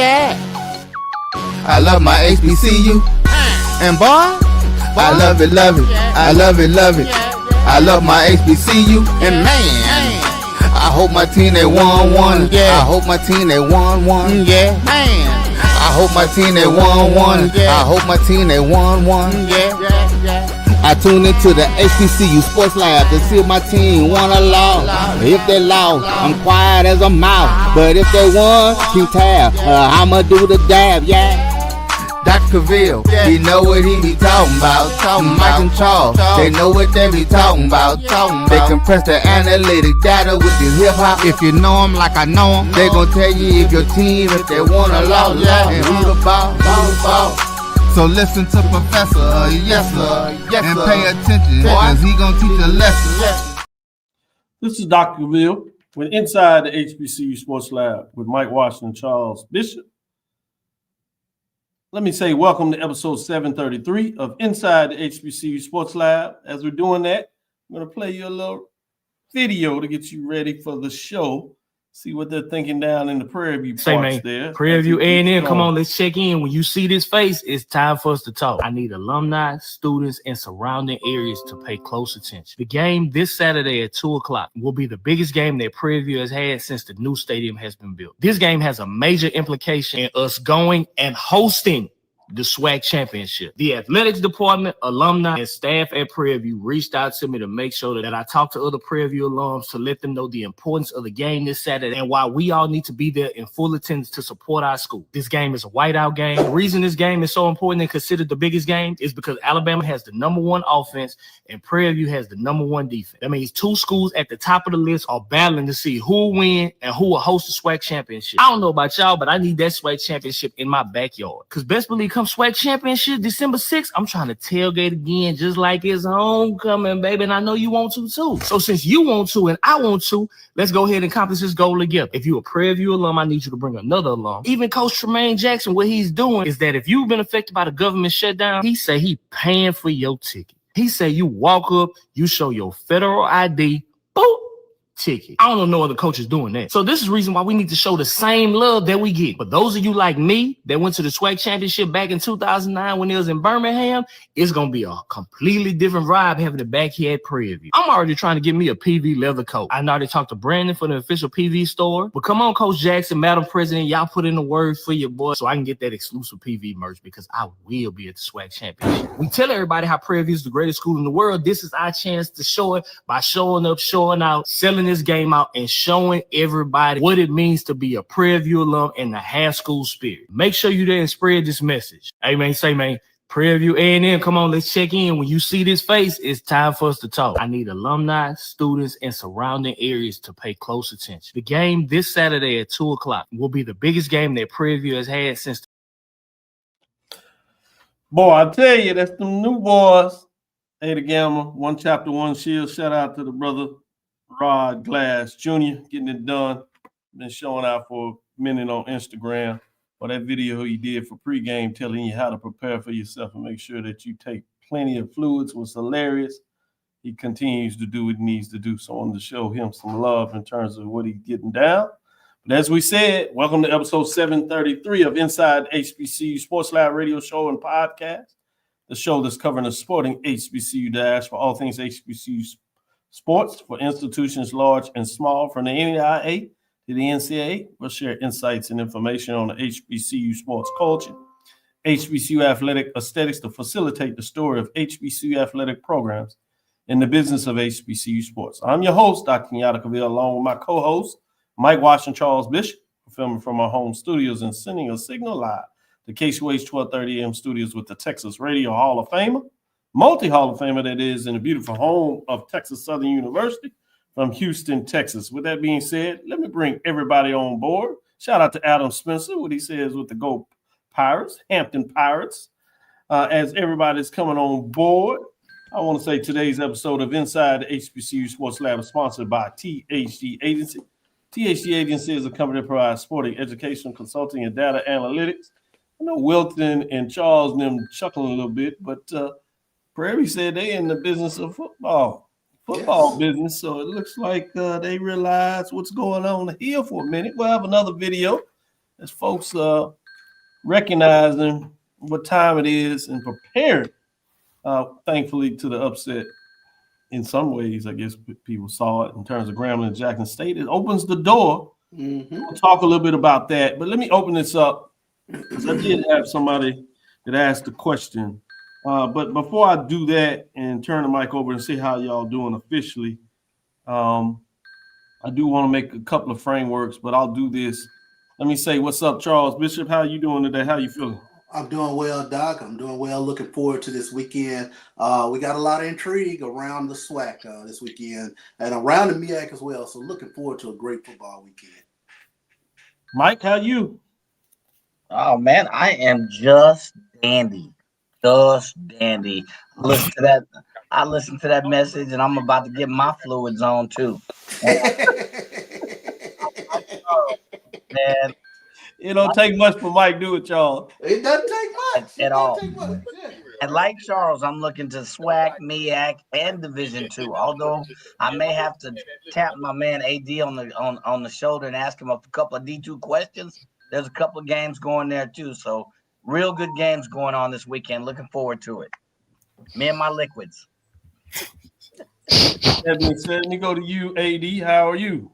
Yeah. I love my HBCU. And boy, I love it, love it. I love it, love it. I love my HBCU. And man, I hope my team they won. Yeah. I hope my team they won. Yeah. Man, I hope my team they won. I hope my team they won. Yeah. I tune into the HBCU Sports Lab to see if my team won or lost. If they lost, I'm quiet as a mouse. But if they won, keep tab. I'ma do the dab, yeah. Dr. Cavil, he know what he be talking about. Mike and Charles, they know what they be talking about. They compress the analytic data with the hip hop. If you know them like I know them, they gon' tell you if your team, if they won or lost, and who the ball. So listen to Professor, yes sir, and pay attention, cause he gon' teach a lesson. This is Dr. Cavil with Inside the HBCU Sports Lab with Mike Washington, Charles Bishop. Let me say welcome to episode 733 of Inside the HBCU Sports Lab. As we're doing that, I'm going to play you a little video to get you ready for the show. See what they're thinking down in the Prairie View parts there. Prairie View A&M, come on, let's check in. When you see this face, it's time for us to talk. I need alumni, students, and surrounding areas to pay close attention. The game this Saturday at 2 o'clock will be the biggest game that Prairie View has had since the new stadium has been built. This game has a major implication in us going and hosting the SWAC championship. The athletics department, alumni, and staff at Prairie View reached out to me to make sure that I talked to other Prairie View alums to let them know the importance of the game this Saturday and why we all need to be there in full attendance to support our school. This game is a whiteout game. The reason this game is so important and considered the biggest game is because Alabama has the #1 offense and Prairie View has the #1 defense. That means two schools at the top of the list are battling to see who will win and who will host the SWAC championship. I don't know about y'all, but I need that SWAC championship in my backyard. Because best believe come SWAC championship December 6th, I'm trying to tailgate again just like it's homecoming, baby. And I know you want to too. So since you want to and I want to, let's go ahead and accomplish this goal together. If you're a Prairie View alum, I need you to bring another alum. Even Coach Tremaine Jackson, what he's doing is that if you've been affected by the government shutdown, he say he paying for your ticket. He say you walk up, you show your federal ID, boop, ticket. I don't know no other coaches doing that. So this is the reason why we need to show the same love that we get. But those of you like me that went to the SWAC championship back in 2009 when it was in Birmingham, it's going to be a completely different vibe having it back here at Prairie View. I'm already trying to get me a PV leather coat. I already talked to Brandon for the official PV store. But come on, Coach Jackson, Madam President, y'all put in the word for your boy so I can get that exclusive PV merch because I will be at the SWAC championship. We tell everybody how Prairie View is the greatest school in the world. This is our chance to show it by showing up, showing out, selling this game out, and showing everybody what it means to be a Prairie View alum and to have school spirit. Make sure you there and spread this message. Hey, man, say, man, Prairie View A&M, come on, let's check in. When you see this face, it's time for us to talk. I need alumni, students, and surrounding areas to pay close attention. The game this Saturday at 2 o'clock will be the biggest game that Prairie View has had since. Boy, I tell you, that's the new boys. Ada Gamma, One Chapter, One Shield. Shout out to the brother Rod Glass Jr. getting it done. Been showing out for a minute on Instagram. Or that video he did for pregame telling you how to prepare for yourself and make sure that you take plenty of fluids was hilarious. He continues to do what he needs to do. So I wanted to show him some love in terms of what he's getting down. But as we said, welcome to episode 733 of Inside HBCU Sports Lab radio show and podcast. The show that's covering the sporting HBCU dash for all things HBCU sports for institutions large and small, from the NAIA to the NCAA. We'll share insights and information on the HBCU sports culture, HBCU athletic aesthetics to facilitate the story of HBCU athletic programs in the business of HBCU sports. I'm your host, Dr. Cavil, along with my co-host, Mike Washington, Charles Bishop. We're filming from our home studios and sending a signal live to KCUH 1230 AM studios with the Texas Radio Hall of Famer, multi-Hall of Famer that is, in the beautiful home of Texas Southern University from Houston, Texas. With that being said, let me bring everybody on board. Shout out to Adam Spencer, what he says with the Go Pirates, Hampton Pirates. As everybody's coming on board, I want to say today's episode of Inside the HBCU Sports Lab is sponsored by THG Agency. THG Agency is a company that provides sporting education, consulting, and data analytics. I know Wilton and Charles and them chuckling a little bit, but Prairie said they in the business of football business. So it looks like they realize what's going on here for a minute. We'll have another video as folks recognizing what time it is and preparing, thankfully, to the upset. In some ways, I guess people saw it in terms of Grambling and Jackson State. It opens the door. We'll talk a little bit about that. But let me open this up because I did have somebody that asked a question. But before I do that and turn the mic over and see how y'all doing officially, I do want to make a couple of frameworks, but I'll do this. Let me say, what's up, Charles Bishop? How you doing today? How you feeling? I'm doing well, Doc. I'm doing well. Looking forward to this weekend. We got a lot of intrigue around the SWAC this weekend and around the MEAC as well. So looking forward to a great football weekend. Mike, how you? Oh man, I am just dandy. Just dandy. I listened to that message and I'm about to get my fluids on too. Man, It don't take much for Mike, do it, y'all. It doesn't take much. At all. And like Charles, I'm looking to SWAC, MEAC, and Division II. Although I may have to tap my man AD on the shoulder and ask him a couple of D2 questions. There's a couple of games going there too. So real good games going on this weekend. Looking forward to it. Me and my liquids. That being said, let me go to you, AD. How are you?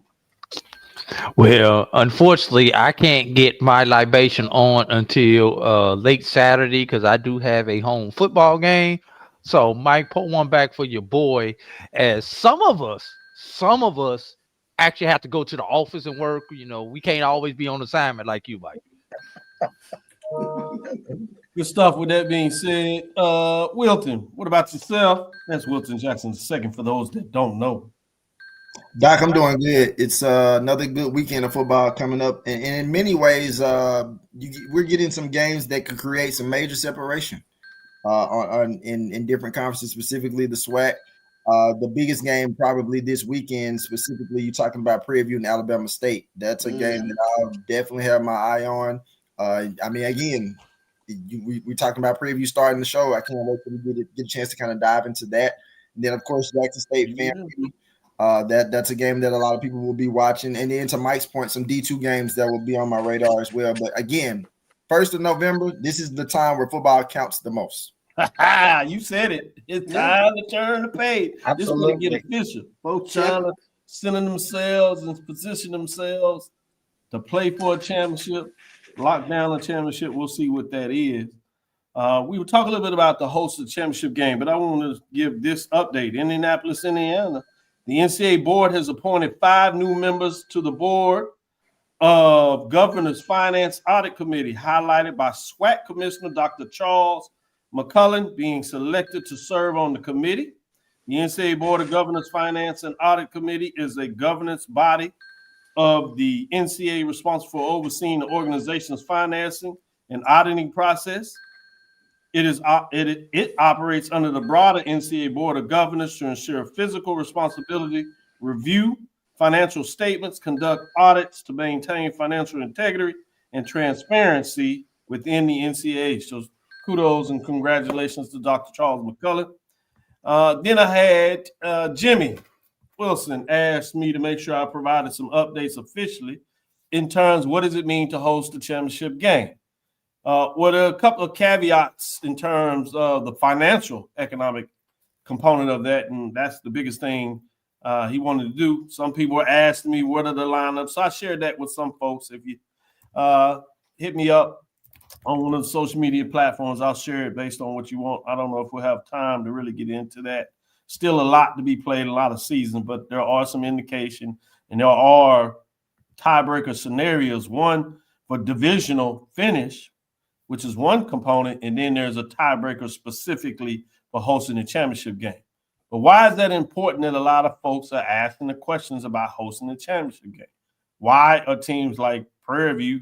Well, unfortunately, I can't get my libation on until late Saturday because I do have a home football game. So, Mike, put one back for your boy. As some of us actually have to go to the office and work. You know, we can't always be on assignment like you, Mike. Good stuff. With that being said, Wilton, what about yourself? That's Wilton Jackson II for those that don't know. Doc, I'm doing good. It's another good weekend of football coming up, and in many ways, we're getting some games that could create some major separation in different conferences, specifically the SWAC. The biggest game probably this weekend, specifically, you're talking about Prairie View and Alabama State. That's a game that I'll definitely have my eye on. I mean, again, we're talking about Prairie View starting the show. I can't wait for we get a chance to kind of dive into that. And then, of course, Jackson State family. That's a game that a lot of people will be watching. And then to Mike's point, some D2 games that will be on my radar as well. But again, 1st of November, this is the time where football counts the most. You said it. It's time to turn the page. Absolutely. This is going to get official. Folks trying to center themselves and position themselves to play for a championship, lock down a championship. We'll see what that is. We will talk a little bit about the host of the championship game, but I want to give this update. Indianapolis, Indiana. The NCAA board has appointed 5 new members to the board of Governor's Finance Audit Committee, highlighted by SWAC Commissioner Dr. Charles McCullen being selected to serve on the committee. The NCAA Board of Governors Finance and Audit Committee is a governance body of the NCAA responsible for overseeing the organization's financing and auditing process. It operates under the broader NCAA Board of Governors to ensure fiscal responsibility, review financial statements, conduct audits to maintain financial integrity and transparency within the NCAA. So kudos and congratulations to Dr. Charles McCullen. Then I had Jimmy Wilson asked me to make sure I provided some updates officially in terms of what does it mean to host the championship game. Well, there are a couple of caveats in terms of the financial economic component of that, and that's the biggest thing he wanted to do. Some people were asking me what are the lineups, so I shared that with some folks. If you hit me up on one of the social media platforms, I'll share it based on what you want. I don't know if we'll have time to really get into that. Still a lot to be played, a lot of season, but there are some indication, and there are tiebreaker scenarios. One for divisional finish, which is one component, and then there's a tiebreaker specifically for hosting a championship game. But why is that important that a lot of folks are asking the questions about hosting a championship game? Why are teams like Prairie View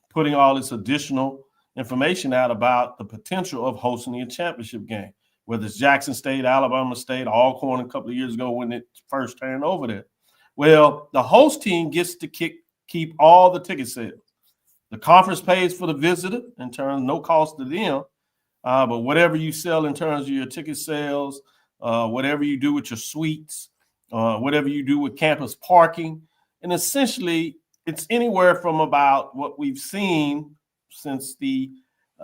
putting all this additional information out about the potential of hosting a championship game? Whether it's Jackson State, Alabama State, Alcorn a couple of years ago when it first turned over there. Well, the host team gets to keep all the ticket sales. The conference pays for the visitor in terms of no cost to them, but whatever you sell in terms of your ticket sales, whatever you do with your suites, whatever you do with campus parking, and essentially it's anywhere from about what we've seen since the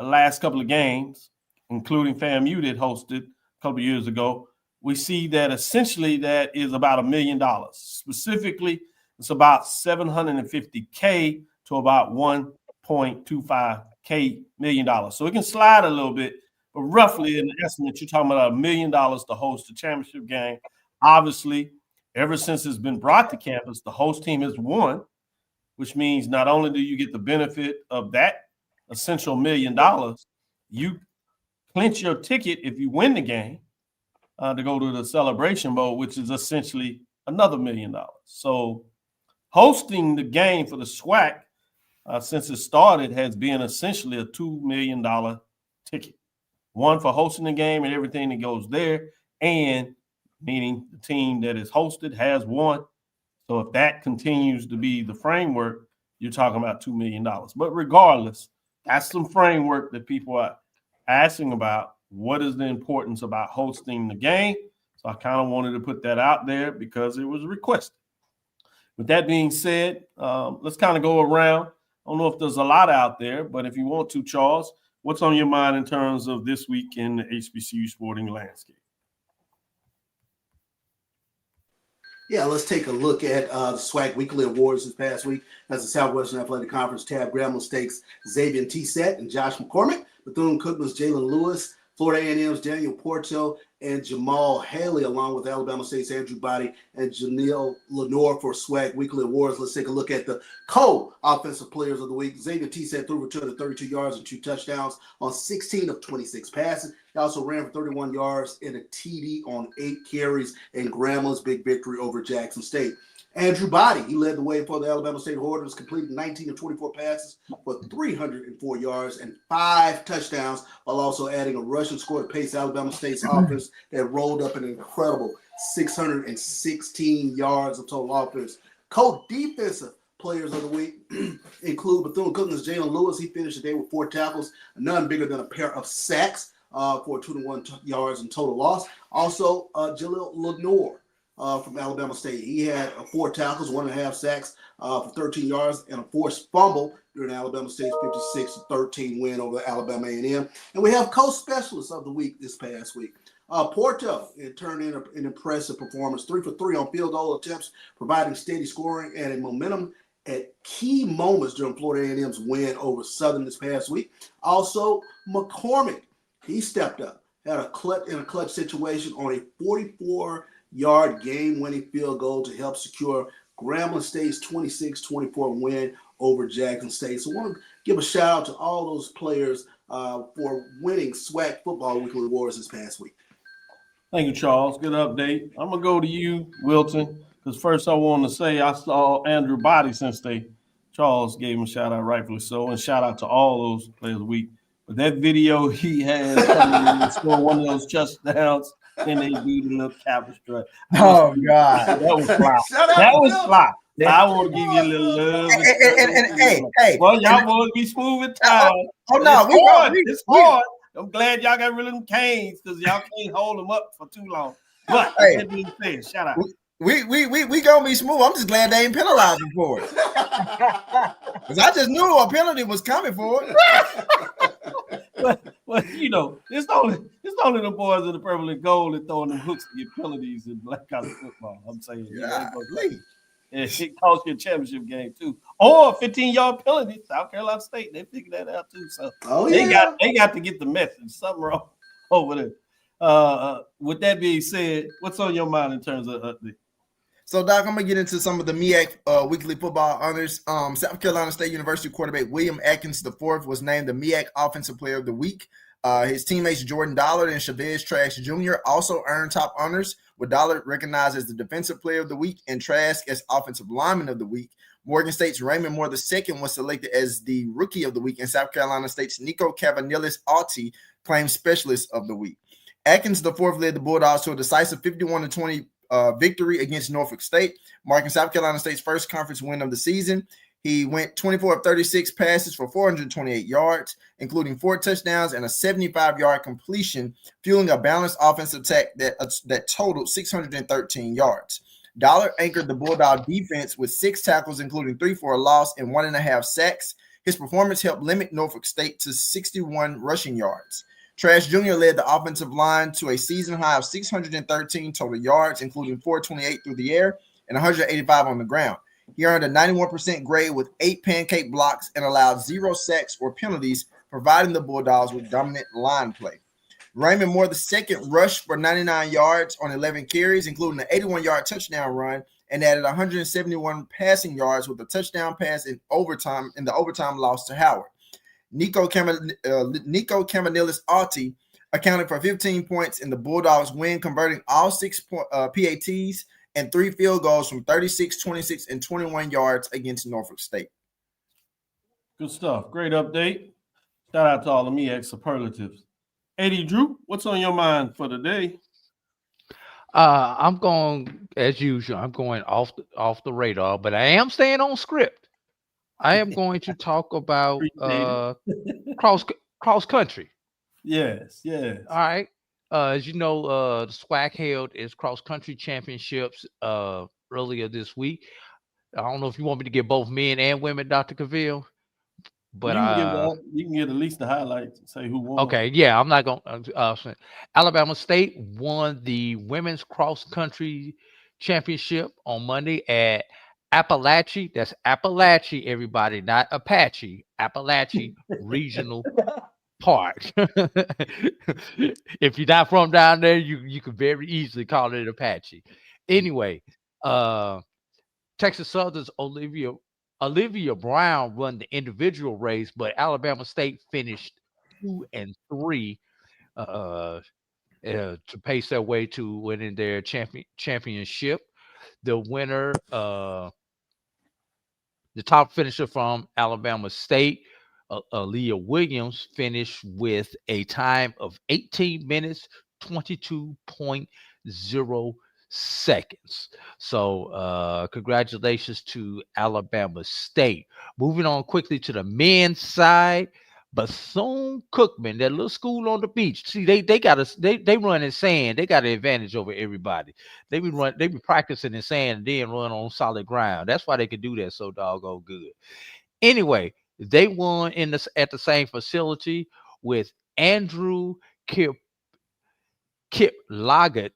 last couple of games, including FAMU that hosted a couple of years ago. We see that essentially that is about $1 million. Specifically, it's about $750K to about $1.25 million. So it can slide a little bit, but roughly in the estimate, you're talking about $1 million to host a championship game. Obviously, ever since it's been brought to campus, the host team has won, which means not only do you get the benefit of that essential $1 million, you clinch your ticket if you win the game to go to the Celebration Bowl, which is essentially another $1 million. So hosting the game for the SWAC since it started has been essentially a $2 million ticket. One for hosting the game and everything that goes there, and meaning the team that is hosted has won. So if that continues to be the framework, you're talking about $2 million. But regardless, that's some framework that people are asking about. What is the importance about hosting the game? So I kind of wanted to put that out there because it was requested. With that being said, let's kind of go around. I don't know if there's a lot out there, but if you want to, Charles, what's on your mind in terms of this week in the HBCU sporting landscape? Yeah, let's take a look at the SWAC Weekly Awards this past week as the Southwestern Athletic Conference tabbed Grambling State's Xavier T-Set and Josh McCormick, Bethune-Cookman's Jalen Lewis, Florida A&M's Daniel Porto, and Jamal Haley, along with Alabama State's Andrew Body and Janelle Lenore for SWAC Weekly Awards. Let's take a look at the co-offensive players of the week. Xavier T-Set threw for 232 yards and 2 touchdowns on 16 of 26 passes. He also ran for 31 yards and a TD on 8 carries in Grambling's big victory over Jackson State. Andrew Body, he led the way for the Alabama State Hornets, completing 19 of 24 passes for 304 yards and 5 touchdowns, while also adding a rushing score to pace Alabama State's offense that rolled up an incredible 616 yards of total offense. Co-defensive players of the week include Bethune-Cookman's Jalen Lewis. He finished the day with 4 tackles, none bigger than a pair of sacks for 2-1 yards in total loss. Also, Jaleel Lenore from Alabama State. He had 4 tackles, 1.5 sacks for 13 yards, and a forced fumble during Alabama State's 56-13 win over Alabama A&M. And we have co-specialists of the week this past week. Porto, it turned in an impressive performance, 3 for 3 on field goal attempts, providing steady scoring and a momentum at key moments during Florida A&M's win over Southern this past week. Also, McCormick, he stepped up, had a clutch situation on a 44-yard game-winning field goal to help secure Grambling State's 26-24 win over Jackson State. So I want to give a shout out to all those players for winning SWAC Football Weekly Awards this past week. Thank you, Charles. Good update. I'm going to go to you, Wilton, because first I want to say I saw Andrew Body since Charles gave him a shout out, rightfully so, and shout out to all those players of the week. But that video he has coming in score one of those touchdowns, and they do the little Cavil strut. Oh, God. That was fly. That was fly. I want to give you a little love. Hey. Well, y'all boys be smooth at times. Oh, no. It's hard. I'm glad y'all got rid of them canes because y'all can't hold them up for too long. But that being said, shout out. We gonna be smooth. I'm just glad they ain't penalizing for it. Because I just knew a penalty was coming for it. but you know, it's only the boys in the purple and gold that throwing them hooks to get penalties in black college football. I'm saying, it cost you a championship game too, or a 15-yard penalty. South Carolina State, they figured that out too. So they got to get the message. Something wrong over there. With that being said, what's on your mind in terms of update? So, Doc, I'm going to get into some of the MEAC weekly football honors. South Carolina State University quarterback William Atkins IV was named the MEAC Offensive Player of the Week. His teammates Jordan Dollard and Chavez Trask Jr. also earned top honors, with Dollard recognized as the Defensive Player of the Week and Trask as Offensive Lineman of the Week. Morgan State's Raymond Moore II was selected as the Rookie of the Week, and South Carolina State's Nico Cavanilis-Alti claimed Specialist of the Week. Atkins IV led the Bulldogs to a decisive 51-20 victory against Norfolk State, marking South Carolina State's first conference win of the season. He went 24 of 36 passes for 428 yards, including 4 touchdowns and a 75-yard completion, fueling a balanced offensive attack that totaled 613 yards. Dollar anchored the Bulldog defense with 6 tackles, including 3 for a loss and 1.5 sacks. His performance helped limit Norfolk State to 61 rushing yards. Trash Jr. led the offensive line to a season high of 613 total yards, including 428 through the air and 185 on the ground. He earned a 91% grade with 8 pancake blocks and allowed 0 sacks or penalties, providing the Bulldogs with dominant line play. Raymond Moore II rushed for 99 yards on 11 carries, including an 81-yard touchdown run, and added 171 passing yards with a touchdown pass in the overtime loss to Howard. Nico Camanilis-Alti accounted for 15 points in the Bulldogs' win, converting all 6 PATs and 3 field goals from 36, 26, and 21 yards against Norfolk State. Good stuff. Great update. Shout out to all the MEAC superlatives. 80 Drew, what's on your mind for the day? I'm going, as usual, I'm going off the radar, but I am staying on script. I am going to talk about cross country. Yes. All right. As you know, the SWAC held its cross country championships earlier this week. I don't know if you want me to give both men and women, Dr. Cavil. But you can get at least the highlights and say who won. Okay, yeah, I'm not going to Alabama State won the women's cross country championship on Monday at Appalachia. That's Appalachia, everybody, not Apache. Appalachia Regional Park. If you're not from down there, you could very easily call it Apache. Anyway, Texas Southern's Olivia Brown won the individual race, but Alabama State finished 2 and 3 to pace their way to winning their championship. The winner, the top finisher from Alabama State, Aaliyah Williams, finished with a time of 18 minutes, 22.0 seconds. So congratulations to Alabama State. Moving on quickly to the men's side, Bethune-Cookman, that little school on the beach. See, they run in sand. They got an advantage over everybody. They be practicing in sand and then run on solid ground. That's why they can do that so doggone good. Anyway, they won at the same facility with Andrew Kiplagat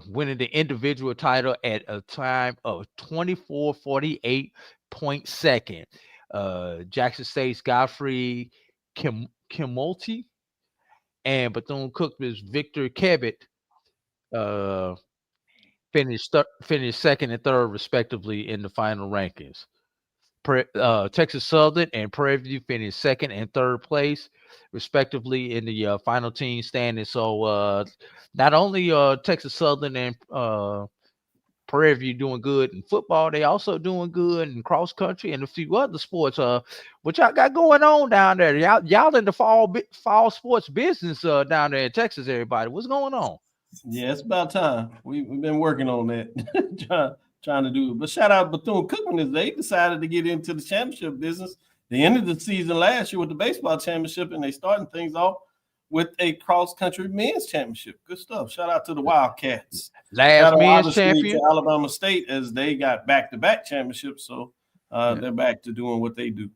winning the individual title at a time of 24:48.2. Jackson State's Godfrey Kimolti and Bethune-Cookman's Victor Kevitt finished second and third respectively in the final rankings. Texas Southern and Prairie View finished second and third place respectively in the final team standing. So not only Texas Southern and Prairie View doing good in football, they also doing good in cross country and a few other sports. What y'all got going on down there? Y'all in the fall sports business down there in Texas, everybody. What's going on? Yeah, it's about time. We've been working on that. Trying to do it. But shout out Bethune-Cookman as they decided to get into the championship business. They ended the season last year with the baseball championship, and they starting things off with a cross-country men's championship. Good stuff. Shout out to the Wildcats. Last men's champion. To Alabama State as they got back-to-back championships, so they're back to doing what they do.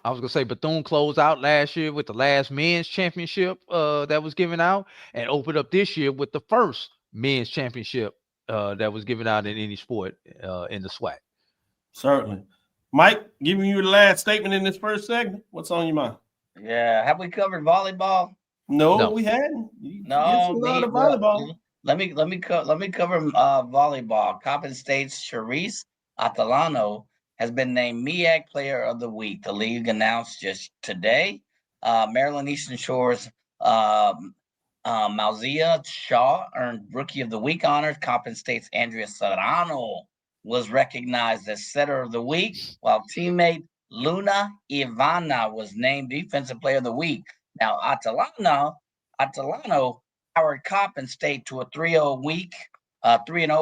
I was going to say Bethune closed out last year with the last men's championship that was given out and opened up this year with the first men's championship that was given out in any sport in the SWAC. Certainly. Mike, giving you the last statement in this first segment. What's on your mind? Yeah. Have we covered volleyball? No. We hadn't. Volleyball. Let me cover volleyball. Coppin State's Charisse Atalano has been named MEAC Player of the Week. The league announced just today. Maryland Eastern Shore's Mauzia Shaw earned Rookie of the Week honors. Coppin State's Andrea Serrano was recognized as Setter of the Week, while teammate Luna Ivana was named Defensive Player of the Week. Now, Atalano powered Coppin State to a 3-0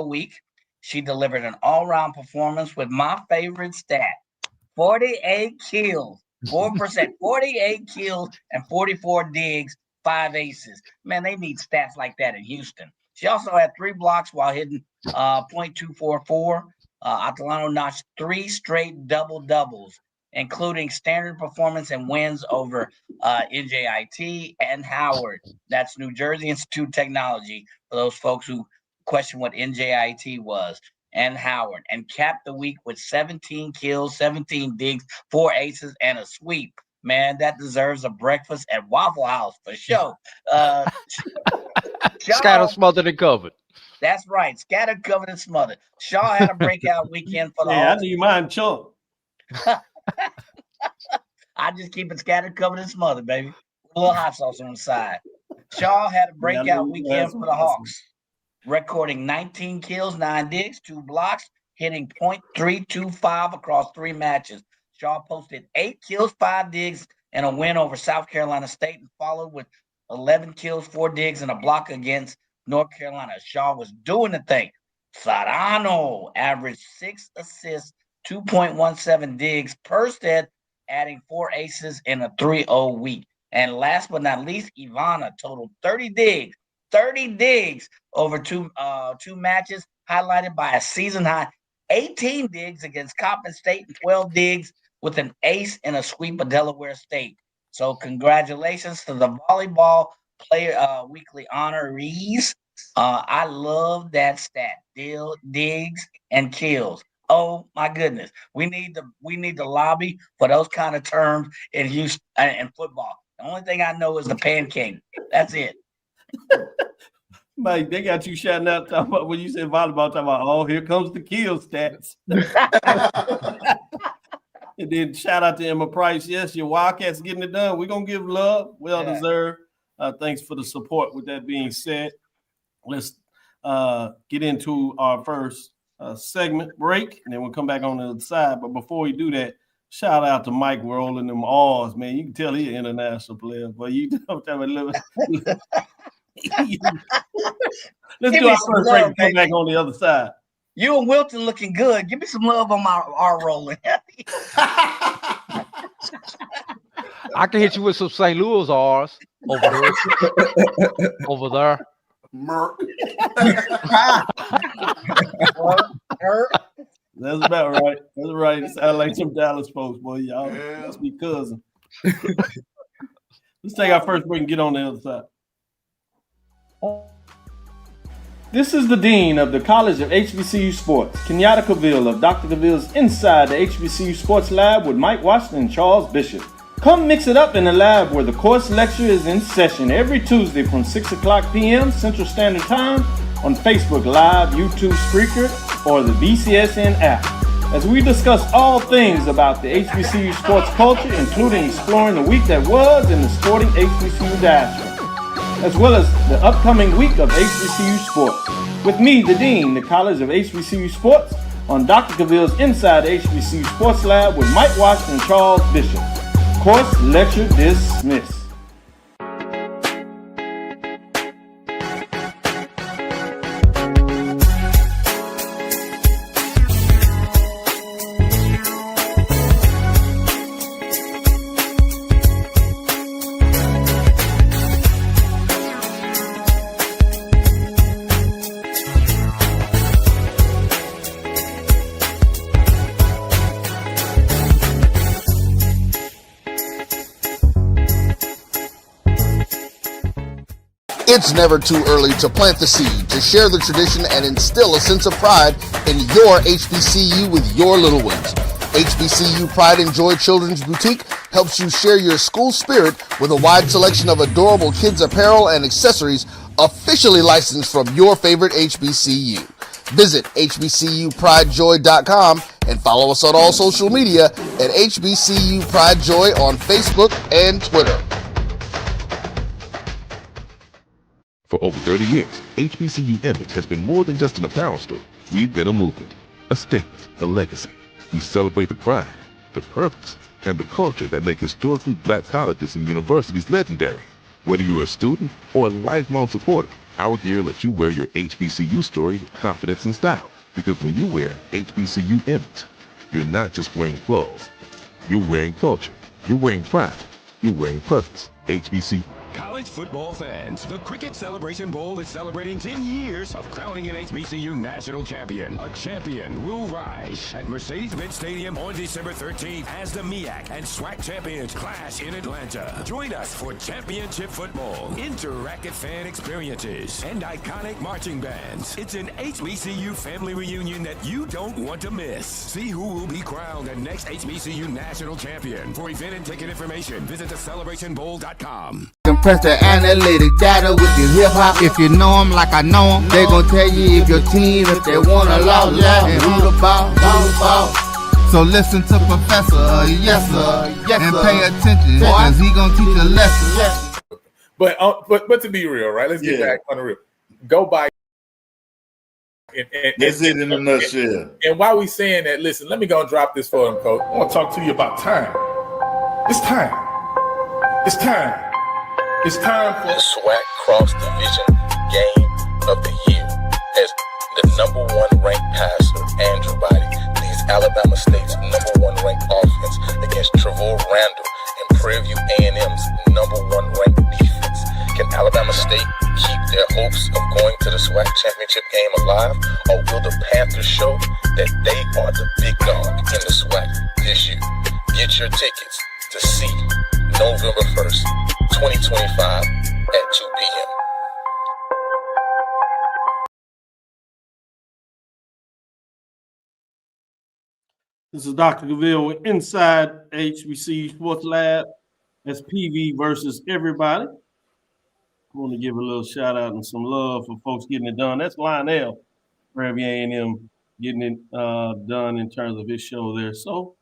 week. She delivered an all-round performance with my favorite stat: 48 kills, 4%, 48 kills, and 44 digs. 5 aces. Man, they need stats like that in Houston. She also had 3 blocks while hitting .244. Atalano notched 3 straight double-doubles, including standard performance and wins over NJIT and Howard. That's New Jersey Institute of Technology, for those folks who question what NJIT was, and Howard, and capped the week with 17 kills, 17 digs, 4 aces, and a sweep. Man, that deserves a breakfast at Waffle House for sure. Scattered, smothered, and covered. That's right. Scattered, covered, and smothered. Shaw had a breakout weekend for the Yeah, I Hawks. need mine chunk. I just keep it scattered, covered, and smothered, baby. A little hot sauce on the side. Shaw had a breakout weekend for the Hawks, recording 19 kills, 9 digs, 2 blocks, hitting .325 across 3 matches. Shaw posted 8 kills, 5 digs, and a win over South Carolina State, and followed with 11 kills, 4 digs, and a block against North Carolina. Shaw was doing the thing. Sarano averaged 6 assists, 2.17 digs per set, adding 4 aces in a 3-0 week. And last but not least, Ivana totaled 30 digs over two matches, highlighted by a season high 18 digs against Coppin State and 12 digs with an ace in a sweep of Delaware State. So congratulations to the volleyball player weekly honorees. I love that stat. Digs and kills. Oh my goodness. We need to lobby for those kind of terms in Houston in football. The only thing I know is the pancake. That's it. Mike, they got you shouting out talking about when you said volleyball, talking about, oh, here comes the kill stats. And then shout out to Emma Price. Yes, your Wildcats getting it done. We're going to give love. Well deserved. Thanks for the support. With that being said, let's get into our first segment break, and then we'll come back on the other side. But before we do that, shout out to Mike rolling them R's, man. You can tell he's an international player, but you don't have a little. Let's do our first break and come back on the other side. You and Wilton looking good. Give me some love on my R rolling. I can hit you with some St. Louis R's over there. Over there. Merc. That's about right. That's right. It sounds like some Dallas folks, boy. Y'all must be cousin. Let's take our first break and get on the other side. This is the Dean of the College of HBCU Sports, Kenyatta Cavil of Dr. Cavil's Inside the HBCU Sports Lab with Mike Washington and Charles Bishop. Come mix it up in the lab where the course lecture is in session every Tuesday from 6 o'clock p.m. Central Standard Time on Facebook Live, YouTube Spreaker, or the BCSN app, as we discuss all things about the HBCU sports culture, including exploring the week that was in the sporting HBCU diaspora, as well as the upcoming week of HBCU sports. With me, the Dean, the College of HBCU Sports, on Dr. Cavil's Inside the HBCU Sports Lab with Mike Washington and Charles Bishop. Course lecture dismissed. It's never too early to plant the seed, to share the tradition, and instill a sense of pride in your HBCU with your little ones. HBCU Pride and Joy Children's Boutique helps you share your school spirit with a wide selection of adorable kids apparel and accessories officially licensed from your favorite HBCU. Visit hbcupridejoy.com and follow us on all social media at HBCU Pride Joy on Facebook and Twitter. For over 30 years, HBCU Image has been more than just an apparel store. We've been a movement, a statement, a legacy. We celebrate the pride, the purpose, and the culture that make historically black colleges and universities legendary. Whether you're a student or a lifelong supporter, our gear lets you wear your HBCU story with confidence and style. Because when you wear HBCU Image, you're not just wearing clothes. You're wearing culture. You're wearing pride. You're wearing purpose. HBCU. College football fans, the Cricket Celebration Bowl is celebrating 10 years of crowning an HBCU national champion. A champion will rise at Mercedes-Benz Stadium on December 13th as the MEAC and SWAC champions clash in Atlanta. Join us for championship football, interactive fan experiences, and iconic marching bands. It's an HBCU family reunion that you don't want to miss. See who will be crowned the next HBCU national champion. For event and ticket information, visit thecelebrationbowl.com. Compress the analytic data with your hip hop. If you know them like I know them, they gon' tell you if your team, if they wanna lose, and who the ball. So listen to Professor, yes sir, and pay attention, cause he gon' teach a lesson. But to be real, right? Let's get back on the real. Go by. That's it in a nutshell. And while we saying that, listen, let me go and drop this for him, Coach. I want to talk to you about time. It's time. It's time. It's time for the SWAC Cross Division Game of the Year as the #1 ranked passer, Andrew Body, leads Alabama State's #1 ranked offense against Trevor Randall and Prairie View A&M's #1 ranked defense. Can Alabama State keep their hopes of going to the SWAC championship game alive, or will the Panthers show that they are the big dog in the SWAC this year? Get your tickets to see November 1st, 2025 at 2 p.m. This is Dr. Cavil with Inside HBCU Sports Lab. That's PV versus everybody. I want to give a little shout out and some love for folks getting it done. That's Lionel, Prairie A&M, getting it done in terms of his show there. So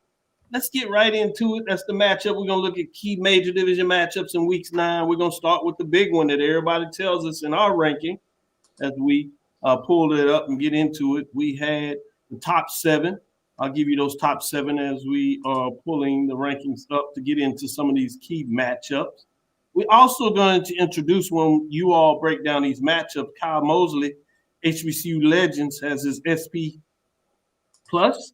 let's get right into it. That's the matchup. We're going to look at key major division matchups in weeks 9. We're going to start with the big one that everybody tells us in our ranking as we pulled it up and get into it. We had the top 7. I'll give you those top 7 as we are pulling the rankings up to get into some of these key matchups. We're also going to introduce, when you all break down these matchups, Kyle Mosley, HBCU Legends, has his SP Plus,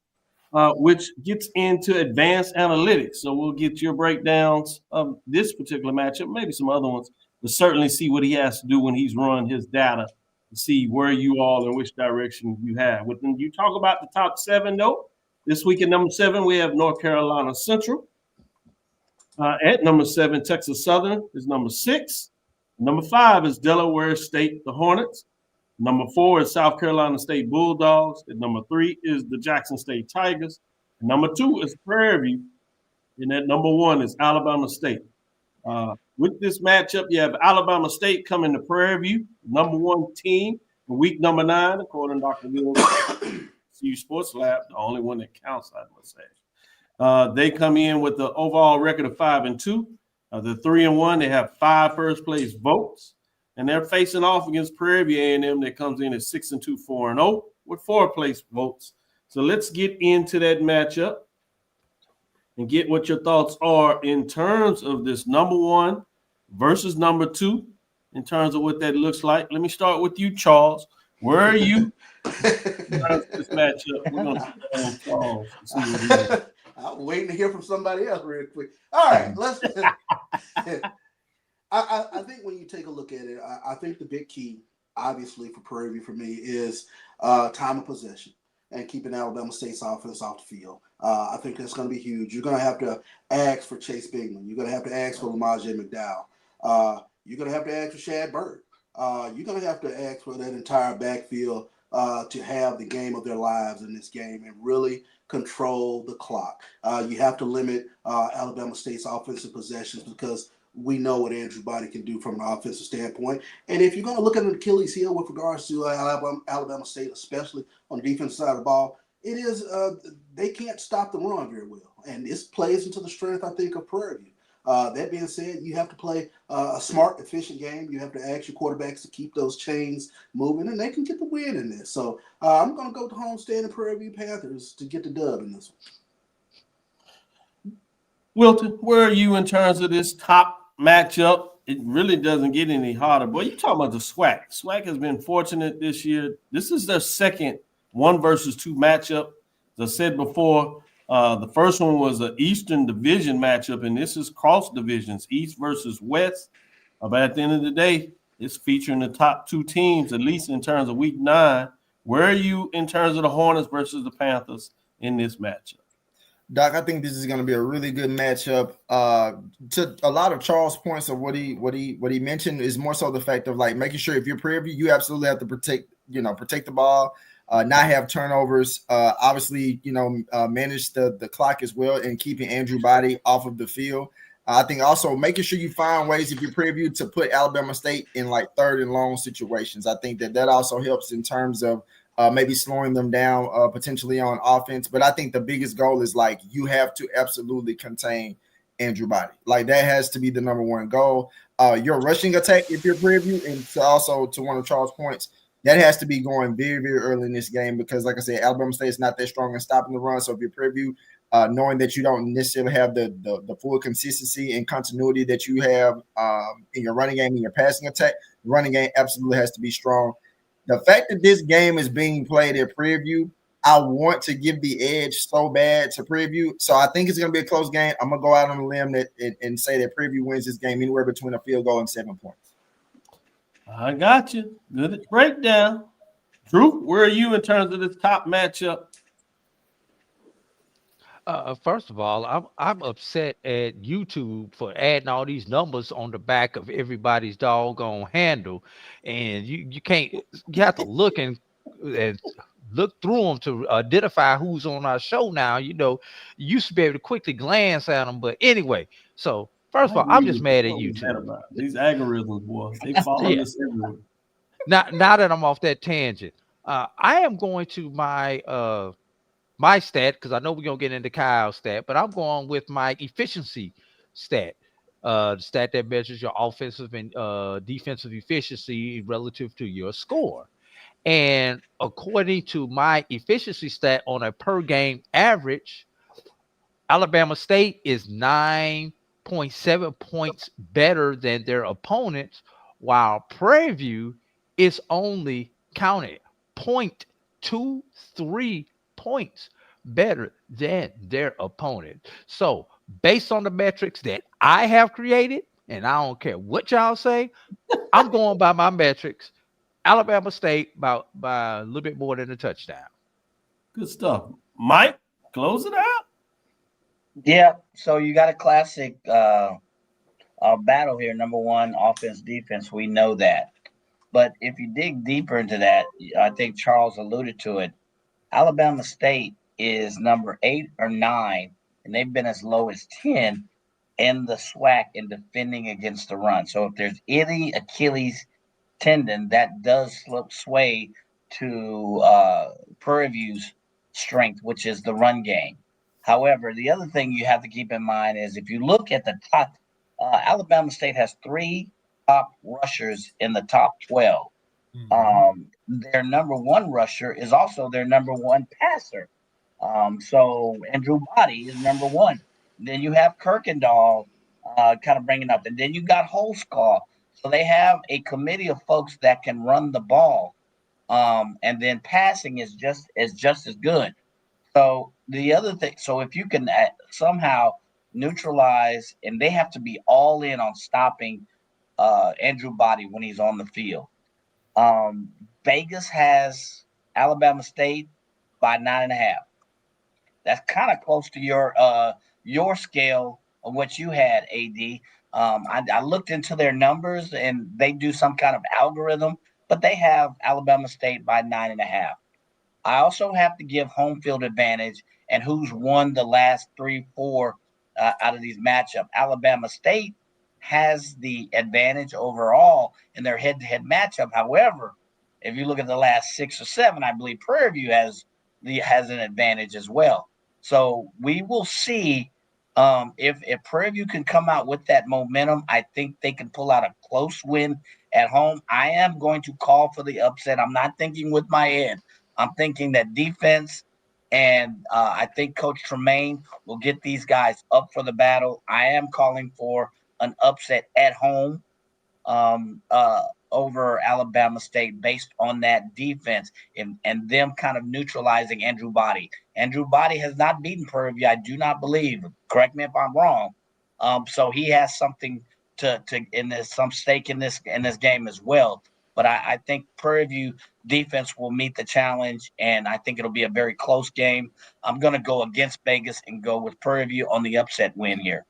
which gets into advanced analytics. So we'll get your breakdowns of this particular matchup, maybe some other ones, but certainly see what he has to do when he's run his data to see where you all and which direction you have. When you talk about the top 7, though, this week at number 7, we have North Carolina Central. At number 7, Texas Southern is number 6. Number 5 is Delaware State, the Hornets. Number 4 is South Carolina State Bulldogs. And number 3 is the Jackson State Tigers. And number 2 is Prairie View. And at number 1 is Alabama State. With this matchup, you have Alabama State coming to Prairie View, number 1 team in week number 9, according to Dr. Mills, CU Sports Lab, the only one that counts, I must say. They come in with the overall record of 5-2. The 3-1, they have 5 first place votes, and they're facing off against Prairie View A&M that comes in at 6-2, 4-0 with 4 place votes. So let's get into that matchup and get what your thoughts are in terms of this number 1 versus number 2, in terms of what that looks like. Let me start with you, Charles. Where are you in terms of this matchup? We're going to start on Charles and see what he is. I'm waiting to hear from somebody else real quick. All right, let's. I think when you take a look at it, I think the big key, obviously, for Prairie View for me is time of possession and keeping Alabama State's offense off the field. I think that's going to be huge. You're going to have to ask for Chase Bigman. You're going to have to ask for Lamajay McDowell. You're going to have to ask for Shad Bird. You're going to have to ask for that entire backfield to have the game of their lives in this game and really control the clock. You have to limit Alabama State's offensive possessions because we know what Andrew Body can do from an offensive standpoint. And if you're going to look at an Achilles heel with regards to Alabama State, especially on the defensive side of the ball, it is they can't stop the run very well. And this plays into the strength, I think, of Prairie View. That being said, you have to play a smart, efficient game. You have to ask your quarterbacks to keep those chains moving, and they can get the win in this. So I'm going to go to homestand and Prairie View Panthers to get the dub in this one. Wilton, where are you in terms of this top matchup? It really doesn't get any harder. Boy, you talking about the SWAC. SWAC has been fortunate this year. This is their second 1 versus 2 matchup. As I said before, the first one was an Eastern Division matchup, and this is cross divisions, East versus West. But at the end of the day, it's featuring the top two teams, at least in terms of week 9. Where are you in terms of the Hornets versus the Panthers in this matchup? Doc, I think this is going to be a really good matchup. To a lot of Charles' points of what he mentioned is more so the fact of like making sure if you're Prairie View, you absolutely have to protect the ball, not have turnovers. Obviously, manage the clock as well and keeping Andrew Body off of the field. I think also making sure you find ways if you're Prairie View to put Alabama State in like third and long situations. I think that also helps in terms of maybe slowing them down potentially on offense. But I think the biggest goal is like you have to absolutely contain Andrew Body. Like that has to be the number one goal. Your rushing attack, if you're Prairie View, and also to one of Charles' points, that has to be going very, very early in this game because, like I said, Alabama State is not that strong in stopping the run. So if you're Prairie View, knowing that you don't necessarily have the full consistency and continuity that you have in your running game and your passing attack, the running game absolutely has to be strong. The fact that this game is being played at Prairie View, I want to give the edge so bad to Prairie View. So I think it's going to be a close game. I'm going to go out on a limb and say that Prairie View wins this game anywhere between a field goal and 7 points. I got you. Good breakdown. Drew, where are you in terms of this top matchup? First of all, I'm upset at YouTube for adding all these numbers on the back of everybody's doggone handle, and you can't. You have to look and look through them to identify who's on our show now. You used to be able to quickly glance at them, but anyway. So first of all, I'm just mad at YouTube. These algorithms, boy, they follow us everywhere. Now that I'm off that tangent, I am going to my stat, because I know we're going to get into Kyle's stat, but I'm going with my efficiency stat, the stat that measures your offensive and defensive efficiency relative to your score. And according to my efficiency stat on a per game average, Alabama State is 9.7 points better than their opponents, while Prairie View is only counted 0.23 points better than their opponent. So based on the metrics that I have created, and I don't care what y'all say, I'm going by my metrics. Alabama State by a little bit more than a touchdown. Good stuff. Mike, close it out. Yeah, so you got a classic battle here. Number one, offense, defense. We know that. But if you dig deeper into that, I think Charles alluded to it. Alabama State is number 8 or 9, and they've been as low as 10 in the SWAC in defending against the run. So if there's any Achilles tendon, that does sway to Prairie View's strength, which is the run game. However, the other thing you have to keep in mind is if you look at the top, Alabama State has 3 top rushers in the top 12. Their number 1 rusher is also their number 1 passer. So Andrew Body is number 1. Then you have Kirkendall kind of bringing up, and then you got Holsclaw. So they have a committee of folks that can run the ball, and then passing is just as good. So the other thing, so if you can somehow neutralize, and they have to be all in on stopping Andrew Body when he's on the field. Vegas has Alabama State by 9.5. That's kind of close to your scale of what you had, AD. I looked into their numbers, and they do some kind of algorithm, but they have Alabama State by 9.5. I also have to give home field advantage and who's won the last 3-4 out of these matchups. Alabama State has the advantage overall in their head-to-head matchup. However, if you look at the last 6 or 7, I believe Prairie View has an advantage as well. So we will see if Prairie View can come out with that momentum. I think they can pull out a close win at home. I am going to call for the upset. I'm not thinking with my head. I'm thinking that defense, and I think Coach Tremaine will get these guys up for the battle. I am calling for an upset at home over Alabama State based on that defense and them kind of neutralizing Andrew Body. Andrew Body has not beaten Prairie View, I do not believe. Correct me if I'm wrong. So he has something to in this some stake in this game as well. But I think Prairie View defense will meet the challenge, and I think it'll be a very close game. I'm going to go against Vegas and go with Prairie View on the upset win here.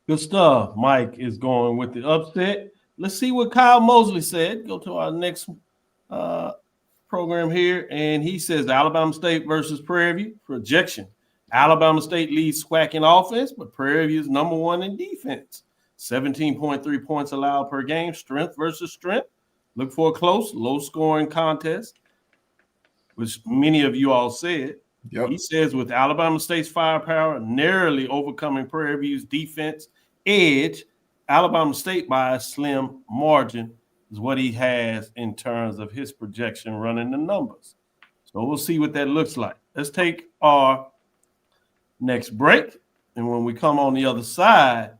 Good stuff. Mike is going with the upset. Let's see what Kyle Mosley said. Go to our next program here, and he says Alabama State versus Prairie View projection. Alabama State leads SWAC in offense, but Prairie View is number one in defense. 17.3 points allowed per game, strength versus strength. Look for a close, low-scoring contest, which many of you all said. Yep. He says with Alabama State's firepower narrowly overcoming Prairie View's defense edge, Alabama State by a slim margin is what he has in terms of his projection running the numbers. So we'll see what that looks like. Let's take our next break. And when we come on the other side,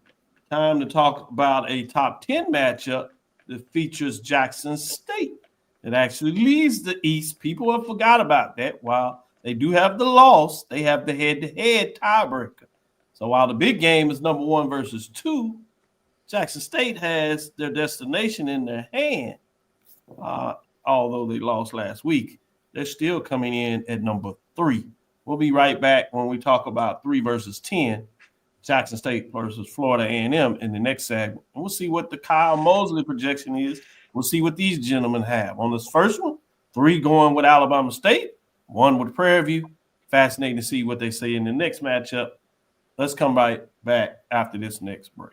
time to talk about a top 10 matchup that features Jackson State. It actually leads the East. People have forgot about that. While they do have the loss, they have the head-to-head tiebreaker. So while the big game is number 1 versus 2, Jackson State has their destination in their hand. Although they lost last week, they're still coming in at number 3. We'll be right back when we talk about 3 versus 10, Jackson State versus Florida A&M in the next segment. And we'll see what the Kyle Mosley projection is. We'll see what these gentlemen have. On this first one, 3 going with Alabama State, 1 with Prairie View. Fascinating to see what they say in the next matchup. Let's come right back after this next break.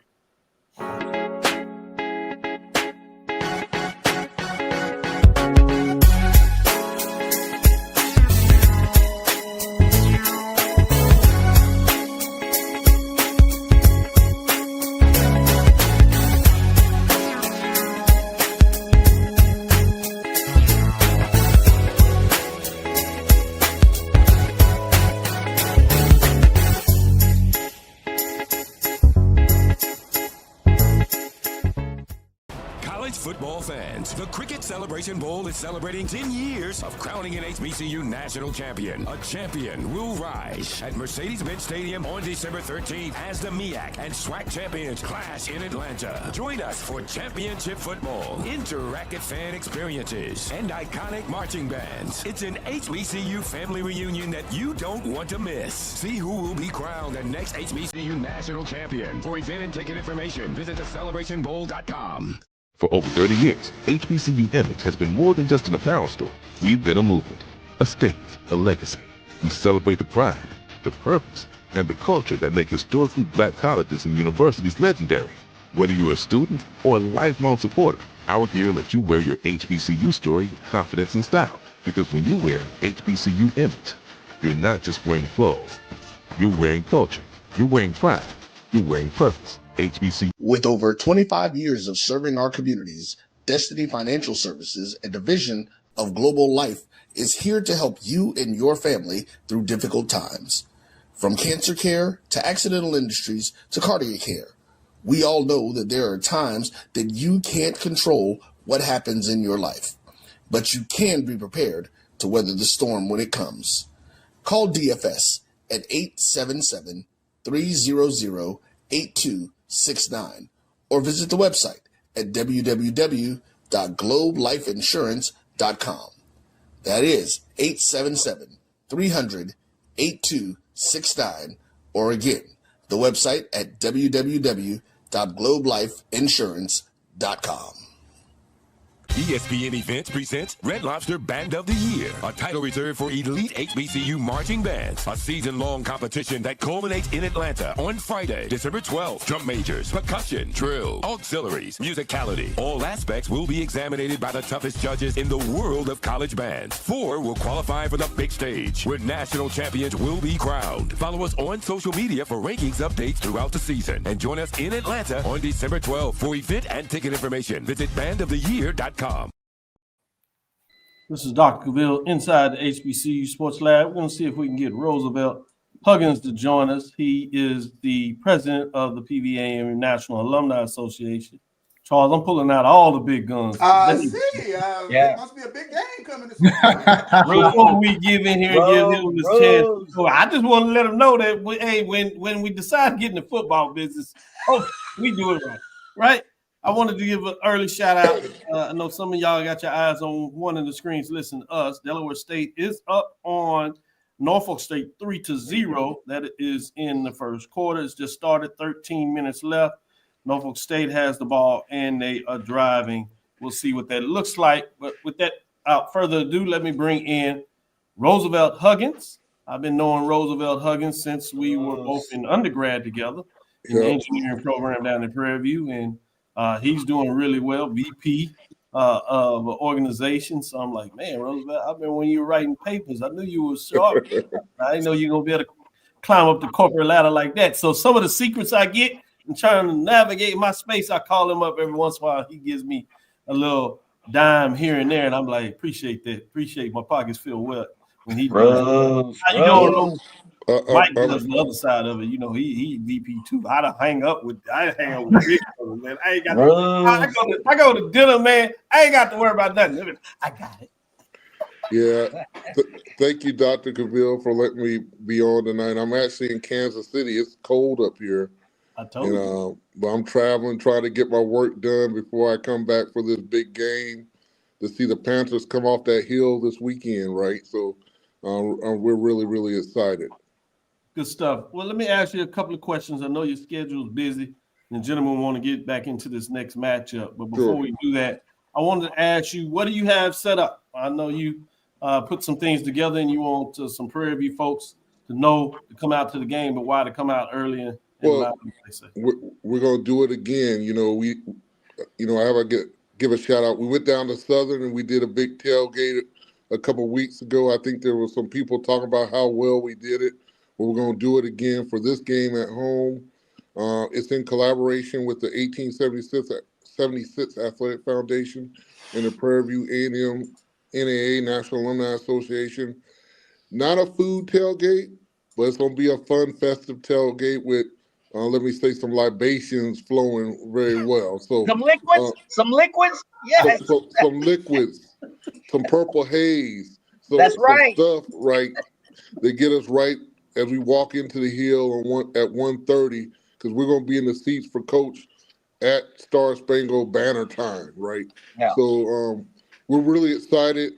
Football fans, the Cricket Celebration Bowl is celebrating 10 years of crowning an HBCU national champion. A champion will rise at Mercedes-Benz Stadium on December 13th as the MEAC and SWAC champions clash in Atlanta. Join us for championship football, interactive fan experiences, and iconic marching bands. It's an HBCU family reunion that you don't want to miss. See who will be crowned the next HBCU national champion. For event and ticket information, visit thecelebrationbowl.com. For over 30 years, HBCU Image has been more than just an apparel store. We've been a movement, a statement, a legacy. We celebrate the pride, the purpose, and the culture that make historically black colleges and universities legendary. Whether you're a student or a lifelong supporter, our gear lets you wear your HBCU story with confidence and style. Because when you wear HBCU Image, you're not just wearing clothes. You're wearing culture. You're wearing pride. You're wearing purpose. HBCU. With over 25 years of serving our communities, Destiny Financial Services, a division of Global Life, is here to help you and your family through difficult times. From cancer care to accidental industries to cardiac care, we all know that there are times that you can't control what happens in your life, but you can be prepared to weather the storm when it comes. Call DFS at 877-300-8269 or visit the website at www.globelifeinsurance.com. That is 877-300-8269, or again, the website at www.globelifeinsurance.com. ESPN Events presents Red Lobster Band of the Year, a title reserved for elite HBCU marching bands. A season-long competition that culminates in Atlanta on Friday, December 12th. Drum majors, percussion, drill, auxiliaries, musicality. All aspects will be examined by the toughest judges in the world of college bands. 4 will qualify for the big stage, where national champions will be crowned. Follow us on social media for rankings updates throughout the season. And join us in Atlanta on December 12th. For event and ticket information, visit bandoftheyear.com. This is Dr. Cavil inside the HBCU Sports Lab. We're going to see if we can get Roosevelt Huggins to join us. He is the president of the PVA National Alumni Association. Charles, I'm pulling out all the big guns. I see. It must be a big game coming this weekend. Before we give in here and give him this chance, so I just want to let him know that when we decide to get in the football business, we do it right. I wanted to give an early shout out. I know some of y'all got your eyes on one of the screens. Listen to us. Delaware State is up on Norfolk State 3-0. That is in the first quarter. It's just started. 13 minutes left. Norfolk State has the ball and they are driving. We'll see what that looks like. But with that, without further ado, let me bring in Roosevelt Huggins. I've been knowing Roosevelt Huggins since we were both in undergrad together in the engineering program down in Prairie View, and he's doing really well, VP of an organization. So I'm like, man, Roosevelt, I've been when you were writing papers. I knew you were sharp. I didn't know you were going to be able to climb up the corporate ladder like that. So some of the secrets I get and trying to navigate my space, I call him up every once in a while. He gives me a little dime here and there, and I'm like, appreciate that. Appreciate my pockets feel wet when he does. How you doing, Rose? Mike does the other side of it. You know, he VP too. I hang up with big brothers, man. I ain't got I go to dinner, man. I ain't got to worry about nothing. I got it. Yeah. Thank you, Dr. Cavil, for letting me be on tonight. I'm actually in Kansas City. It's cold up here. I told you. But I'm traveling, trying to get my work done before I come back for this big game to see the Panthers come off that hill this weekend, right? So we're really, really excited. Good stuff. Well, let me ask you a couple of questions. I know your schedule is busy, and gentlemen want to get back into this next matchup. But before we do that, I wanted to ask you, what do you have set up? I know you put some things together, and you want some Prairie View folks to know to come out to the game, but why to come out early and well, we're gonna do it again. I have to give a shout out. We went down to Southern and we did a big tailgate a couple of weeks ago. I think there were some people talking about how well we did it. But we're gonna do it again for this game at home. It's in collaboration with the 1876 Athletic Foundation and the Prairie View A&M NAA National Alumni Association. Not a food tailgate, but it's gonna be a fun, festive tailgate with. Let me say some libations flowing very well. So some liquids, yes. Some liquids, some purple haze. So that's right. Some stuff right that get us right as we walk into the hill at 1:30, because we're gonna be in the seats for Coach at Star Spangled Banner time, right? Yeah. So we're really excited.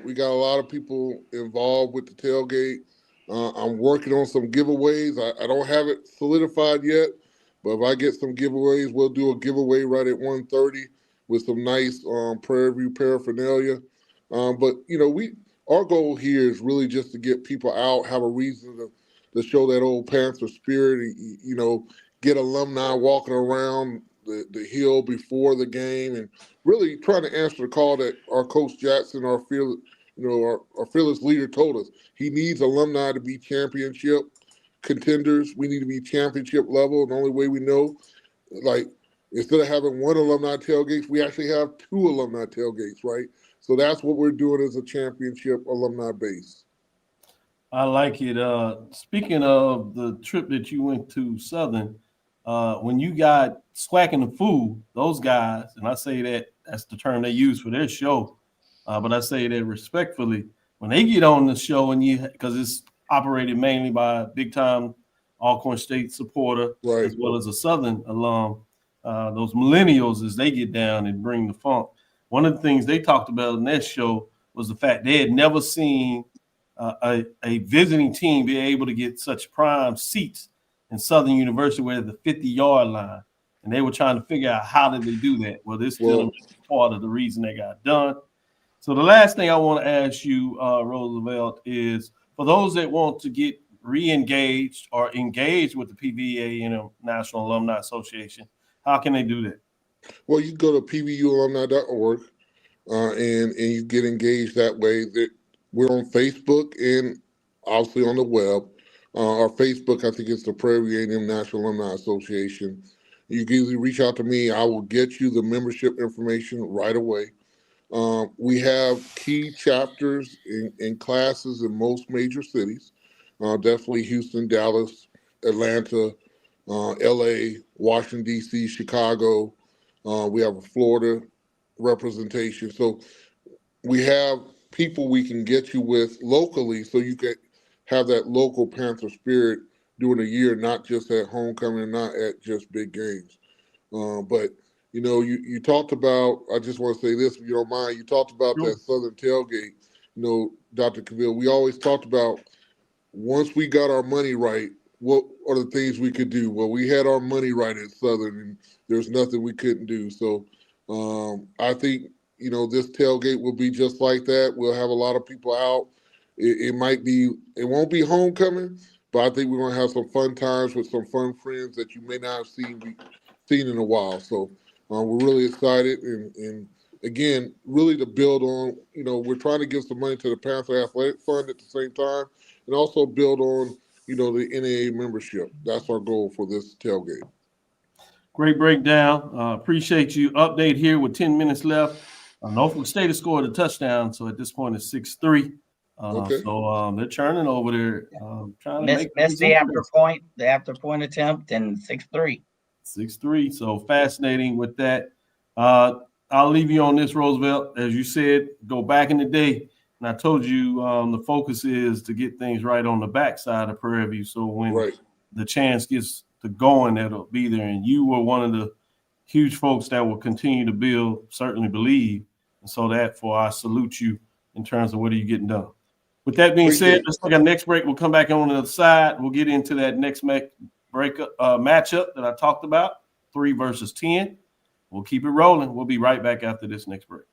We got a lot of people involved with the tailgate. I'm working on some giveaways. I don't have it solidified yet, but if I get some giveaways, we'll do a giveaway right at 1:30 with some nice Prairie View paraphernalia. But our goal here is really just to get people out, have a reason to show that old Panther spirit, and, get alumni walking around the hill before the game, and really trying to answer the call that our Coach Jackson, our fearless leader, told us. He needs alumni to be championship contenders. We need to be championship level. The only way we know, instead of having one alumni tailgates, we actually have two alumni tailgates, right? So that's what we're doing as a championship alumni base. I like it. Speaking of the trip that you went to Southern, when you got Swacking the Fool, those guys, and I say that's the term they use for their show, but I say that respectfully, when they get on the show because it's operated mainly by a big-time Alcorn State supporter, right, as well as a Southern alum, those millennials, as they get down and bring the funk. One of the things they talked about in that show was the fact they had never seen a visiting team be able to get such prime seats in Southern University where the 50-yard line, and they were trying to figure out how did they do that. Well, this still is part of the reason they got done. So the last thing I want to ask you, Roosevelt, is for those that want to get re-engaged or engaged with the PVA National Alumni Association, how can they do that? Well, you go to pvualumni.org and you get engaged that way. We're on Facebook and obviously on the web. Our Facebook, I think it's the Prairie View A&M National Alumni Association. You can easily reach out to me. I will get you the membership information right away. We have key chapters in classes in most major cities, definitely Houston, Dallas, Atlanta, LA, Washington, D.C., Chicago, We have a Florida representation. So we have people we can get you with locally so you can have that local Panther spirit during the year, not just at homecoming, not at just big games. But you talked about, I just want to say this, if you don't mind, you talked about that Southern tailgate, Dr. Cavil. We always talked about once we got our money right, what are the things we could do? Well, we had our money right at Southern, and there's nothing we couldn't do. So I think, this tailgate will be just like that. We'll have a lot of people out. It won't be homecoming, but I think we're going to have some fun times with some fun friends that you may not have seen in a while. So we're really excited. And again, really to build on, we're trying to give some money to the Panther Athletic Fund at the same time, and also build on, the NAA membership. That's our goal for this tailgate. Great breakdown. Appreciate you. Update here with 10 minutes left. Norfolk State has scored a touchdown, so at this point it's 6-3. Okay. So they're churning over there, trying to miss the after point attempt, and 6-3. 6-3. So fascinating with that. I'll leave you on this, Roosevelt. As you said, go back in the day, and I told you the focus is to get things right on the backside of Prairie View. So when the chance gets to going, that'll be there. And you were one of the huge folks that will continue to build, certainly believe. And so therefore, I salute you in terms of what are you getting done. With that being said, let's take our next break. We'll come back on the other side. We'll get into that next matchup that I talked about, 3 versus 10. We'll keep it rolling. We'll be right back after this next break.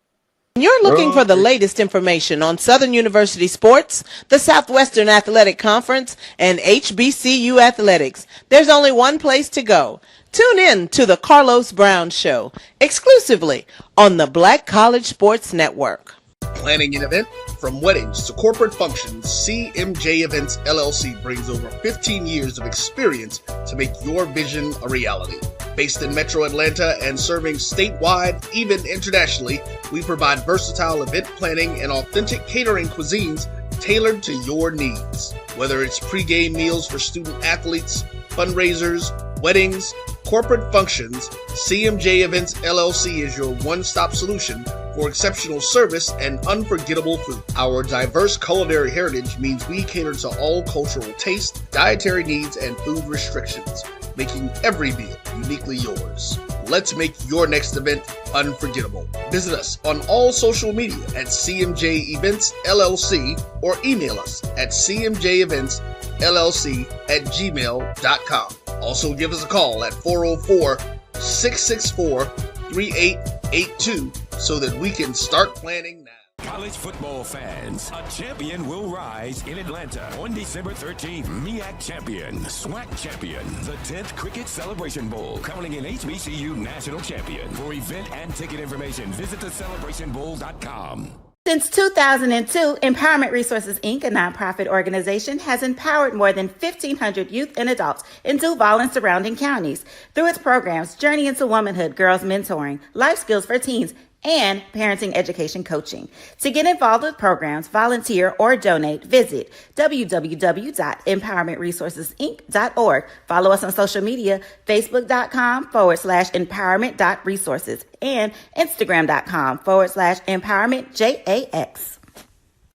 You're looking for the latest information on Southern University sports, the Southwestern Athletic Conference, and HBCU athletics. There's only one place to go. Tune in to the Carlos Brown Show, exclusively on the Black College Sports Network. Planning an event? From weddings to corporate functions, CMJ Events LLC brings over 15 years of experience to make your vision a reality. Based in Metro Atlanta and serving statewide, even internationally, we provide versatile event planning and authentic catering cuisines tailored to your needs. Whether it's pre-game meals for student athletes, fundraisers, weddings, corporate functions, CMJ Events LLC is your one-stop solution for exceptional service and unforgettable food. Our diverse culinary heritage means we cater to all cultural tastes, dietary needs, and food restrictions, making every meal uniquely yours. Let's make your next event unforgettable. Visit us on all social media at CMJ Events LLC or email us at cmjeventsllc@gmail.com. Also give us a call at 404-664-3882 so that we can start planning now. College football fans, a champion will rise in Atlanta on December 13th. MEAC champion, SWAC champion, the 10th Cricket Celebration Bowl, crowning an HBCU national champion. For event and ticket information, visit thecelebrationbowl.com. Since 2002, Empowerment Resources, Inc., a nonprofit organization, has empowered more than 1,500 youth and adults in Duval and surrounding counties through its programs Journey into Womanhood, Girls Mentoring, Life Skills for Teens, and parenting education coaching. To get involved with programs, volunteer, or donate, visit www.empowermentresourcesinc.org. Follow us on social media, facebook.com/empowerment.resources and instagram.com/empowermentJAX.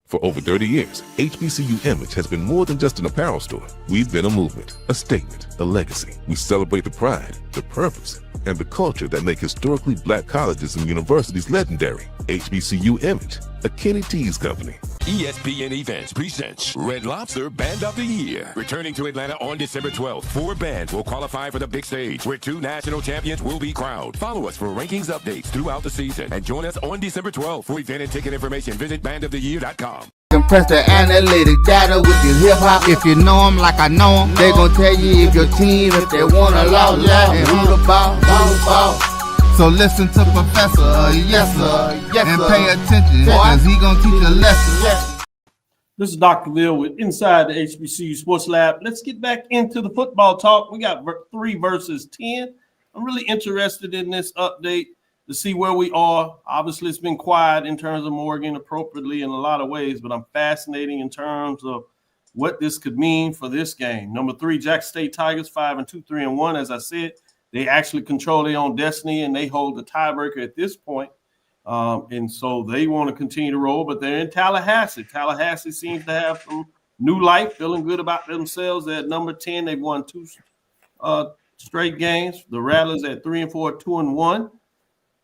For over 30 years, HBCU Image has been more than just an apparel store. We've been a movement, a statement, a legacy. We celebrate the pride, the purpose, and the culture that make historically black colleges and universities legendary. HBCU Image, a Kenny T's company. ESPN Events presents Red Lobster Band of the Year. Returning to Atlanta on December 12th, 4 bands will qualify for the big stage, where 2 national champions will be crowned. Follow us for rankings updates throughout the season, and join us on December 12th. For event and ticket information, visit bandoftheyear.com. Compress the analytic data with your hip-hop. If you know them like I know them, they gon' tell you if your team, if they wanna lose, and who the ball. So listen to Professor, yes sir, and pay attention, cause he gon' teach a lesson. This is Dr. Cavil with Inside the HBCU Sports Lab. Let's get back into the football talk. We got 3 versus 10. I'm really interested in this update to see where we are. Obviously, it's been quiet in terms of Morgan appropriately in a lot of ways, but I'm fascinating in terms of what this could mean for this game. Number 3, Jackson State Tigers, 5-2, 3-1. As I said, they actually control their own destiny, and they hold the tiebreaker at this point. And so they want to continue to roll, but they're in Tallahassee. Tallahassee seems to have some new life, feeling good about themselves. They're at number 10. They've won 2 straight games. The Rattlers at 3-4, 2-1.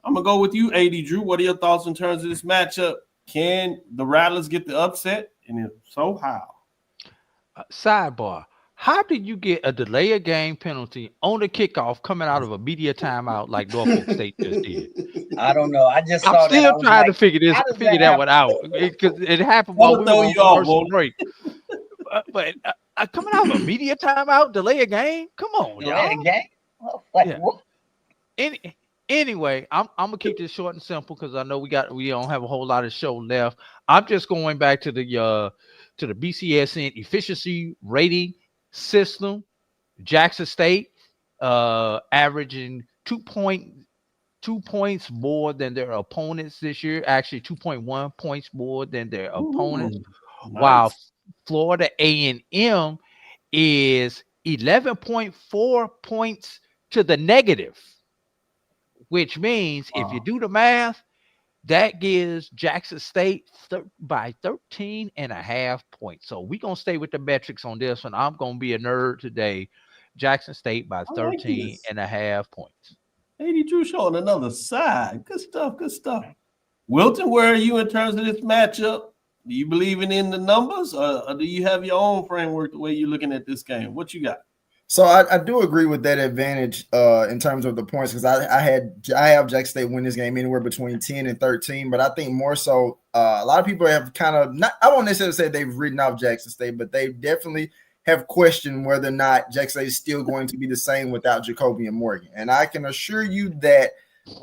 I'm gonna go with you, AD Drew. What are your thoughts in terms of this matchup? Can the Rattlers get the upset? And if so, how? Sidebar. How did you get a delay of game penalty on the kickoff coming out of a media timeout like Norfolk State just did? I don't know. I just I'm saw still that. I was trying to like, figure how does that one out because it happened while we were on commercial break. But coming out of a media timeout, delay a game? Come on, delay y'all. a game? Like, Yeah. what? Anyway, I'm gonna keep this short and simple because I know we don't have a whole lot of show left. I'm just going back to the BCSN efficiency rating system. Jackson State averaging 2.2 points more than their opponents this year. Actually, 2.1 points more than their opponents. Nice. While Florida A&M is 11.4 points to the negative, which means if you do the math, that gives Jackson State by 13.5 points. So we're going to stay with the metrics on this one. I'm going to be a nerd today. Jackson State by 13.5 points. AD Drew showing another side. Good stuff, good stuff. Wilton, where are you in terms of this matchup? Do you believe in the numbers, or do you have your own framework the way you're looking at this game? What you got? So I do agree with that advantage in terms of the points because I have Jackson State win this game anywhere between 10 and 13, but I think more so a lot of people have kind of not. I won't necessarily say they've written off Jackson State, but they definitely have questioned whether or not Jackson State is still going to be the same without Jacoby and Morgan. And I can assure you that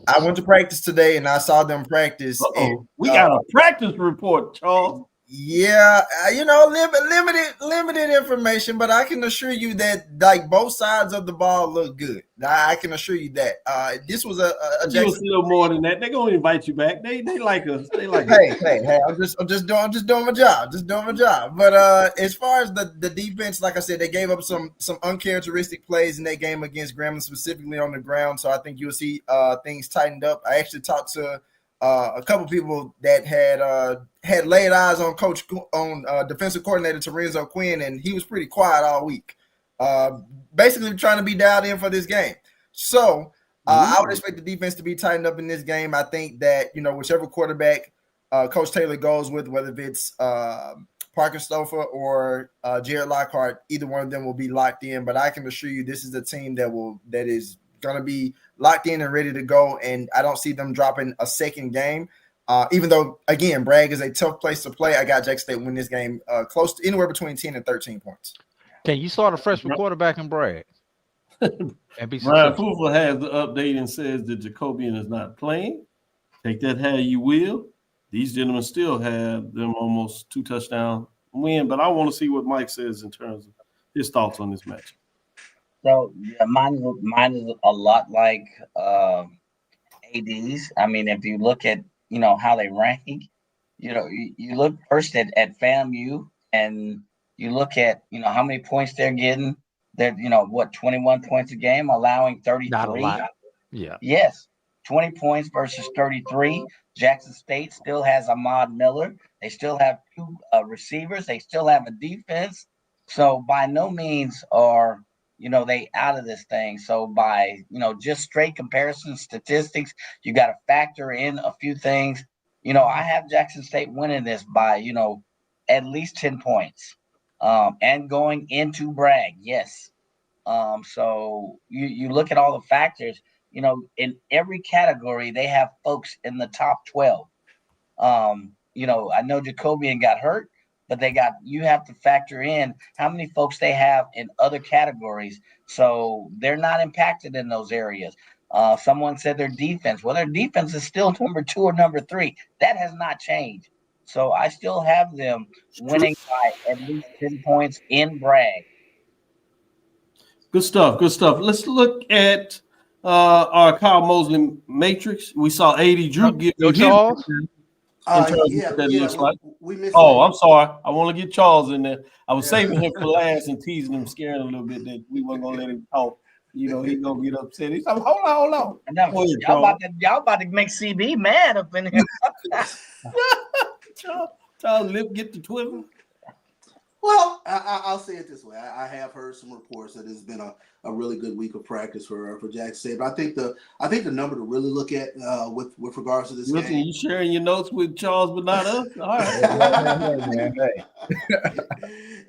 I went to practice today and I saw them practice. And, we got a practice report, Charles. Yeah, limited information, but I can assure you that like both sides of the ball look good. I can assure you that this was a Jackson, a little more than that. They're gonna invite you back. They like us. They like hey, I'm just doing my job. But as far as the defense, like I said, they gave up some uncharacteristic plays in that game against Grambling, specifically on the ground. So I think you'll see things tightened up. I actually talked to a couple people that had laid eyes on defensive coordinator Terenzo Quinn, and he was pretty quiet all week, basically trying to be dialed in for this game. So I would expect the defense to be tightened up in this game. I think that whichever quarterback Coach Taylor goes with, whether it's Parker Stouffer or Jared Lockhart, either one of them will be locked in. But I can assure you, this is a team that is going to be locked in and ready to go, and I don't see them dropping a second game. Even though, again, Bragg is a tough place to play, I got Jackson State win this game close to anywhere between 10 and 13 points. Can you start a freshman quarterback in Bragg? Brian Poofer has the update and says that Jacobian is not playing. Take that how you will. These gentlemen still have them almost 2 touchdown win, but I want to see what Mike says in terms of his thoughts on this match. So yeah, mine is a lot like AD's. I mean, if you look at how they rank, you look first at FAMU, and you look at how many points they're getting. They're 21 points a game, allowing 33. Not a lot. Yeah. Yes, 20 points versus 33. Jackson State still has Ahmad Miller. They still have 2 receivers. They still have a defense. So by no means are they out of this thing. So by, just straight comparison statistics, you got to factor in a few things. I have Jackson State winning this by, at least 10 points and going into Bragg. Yes. So you look at all the factors, in every category, they have folks in the top 12. I know Jacobian got hurt, but you have to factor in how many folks they have in other categories. So they're not impacted in those areas. Someone said their defense. Well, their defense is still number 2 or number 3. That has not changed. So I still have them winning by at least 10 points in Bragg. Good stuff. Good stuff. Let's look at our Kyle Mosley matrix. We saw AD Drew give Charles. We missed. I'm sorry. I want to get Charles in there. I was saving him for last and teasing him, scaring him a little bit that we weren't gonna let him talk. He's gonna get upset. He's like, hold on. I know. Go ahead, Y'all about to make CB mad up in here. Charles lip get to twiddle. Well, I'll say it this way. I have heard some reports that it's been a really good week of practice for Jackson State. But I think the number to really look at with regards to this game. You sharing your notes with Charles, but not us. All right.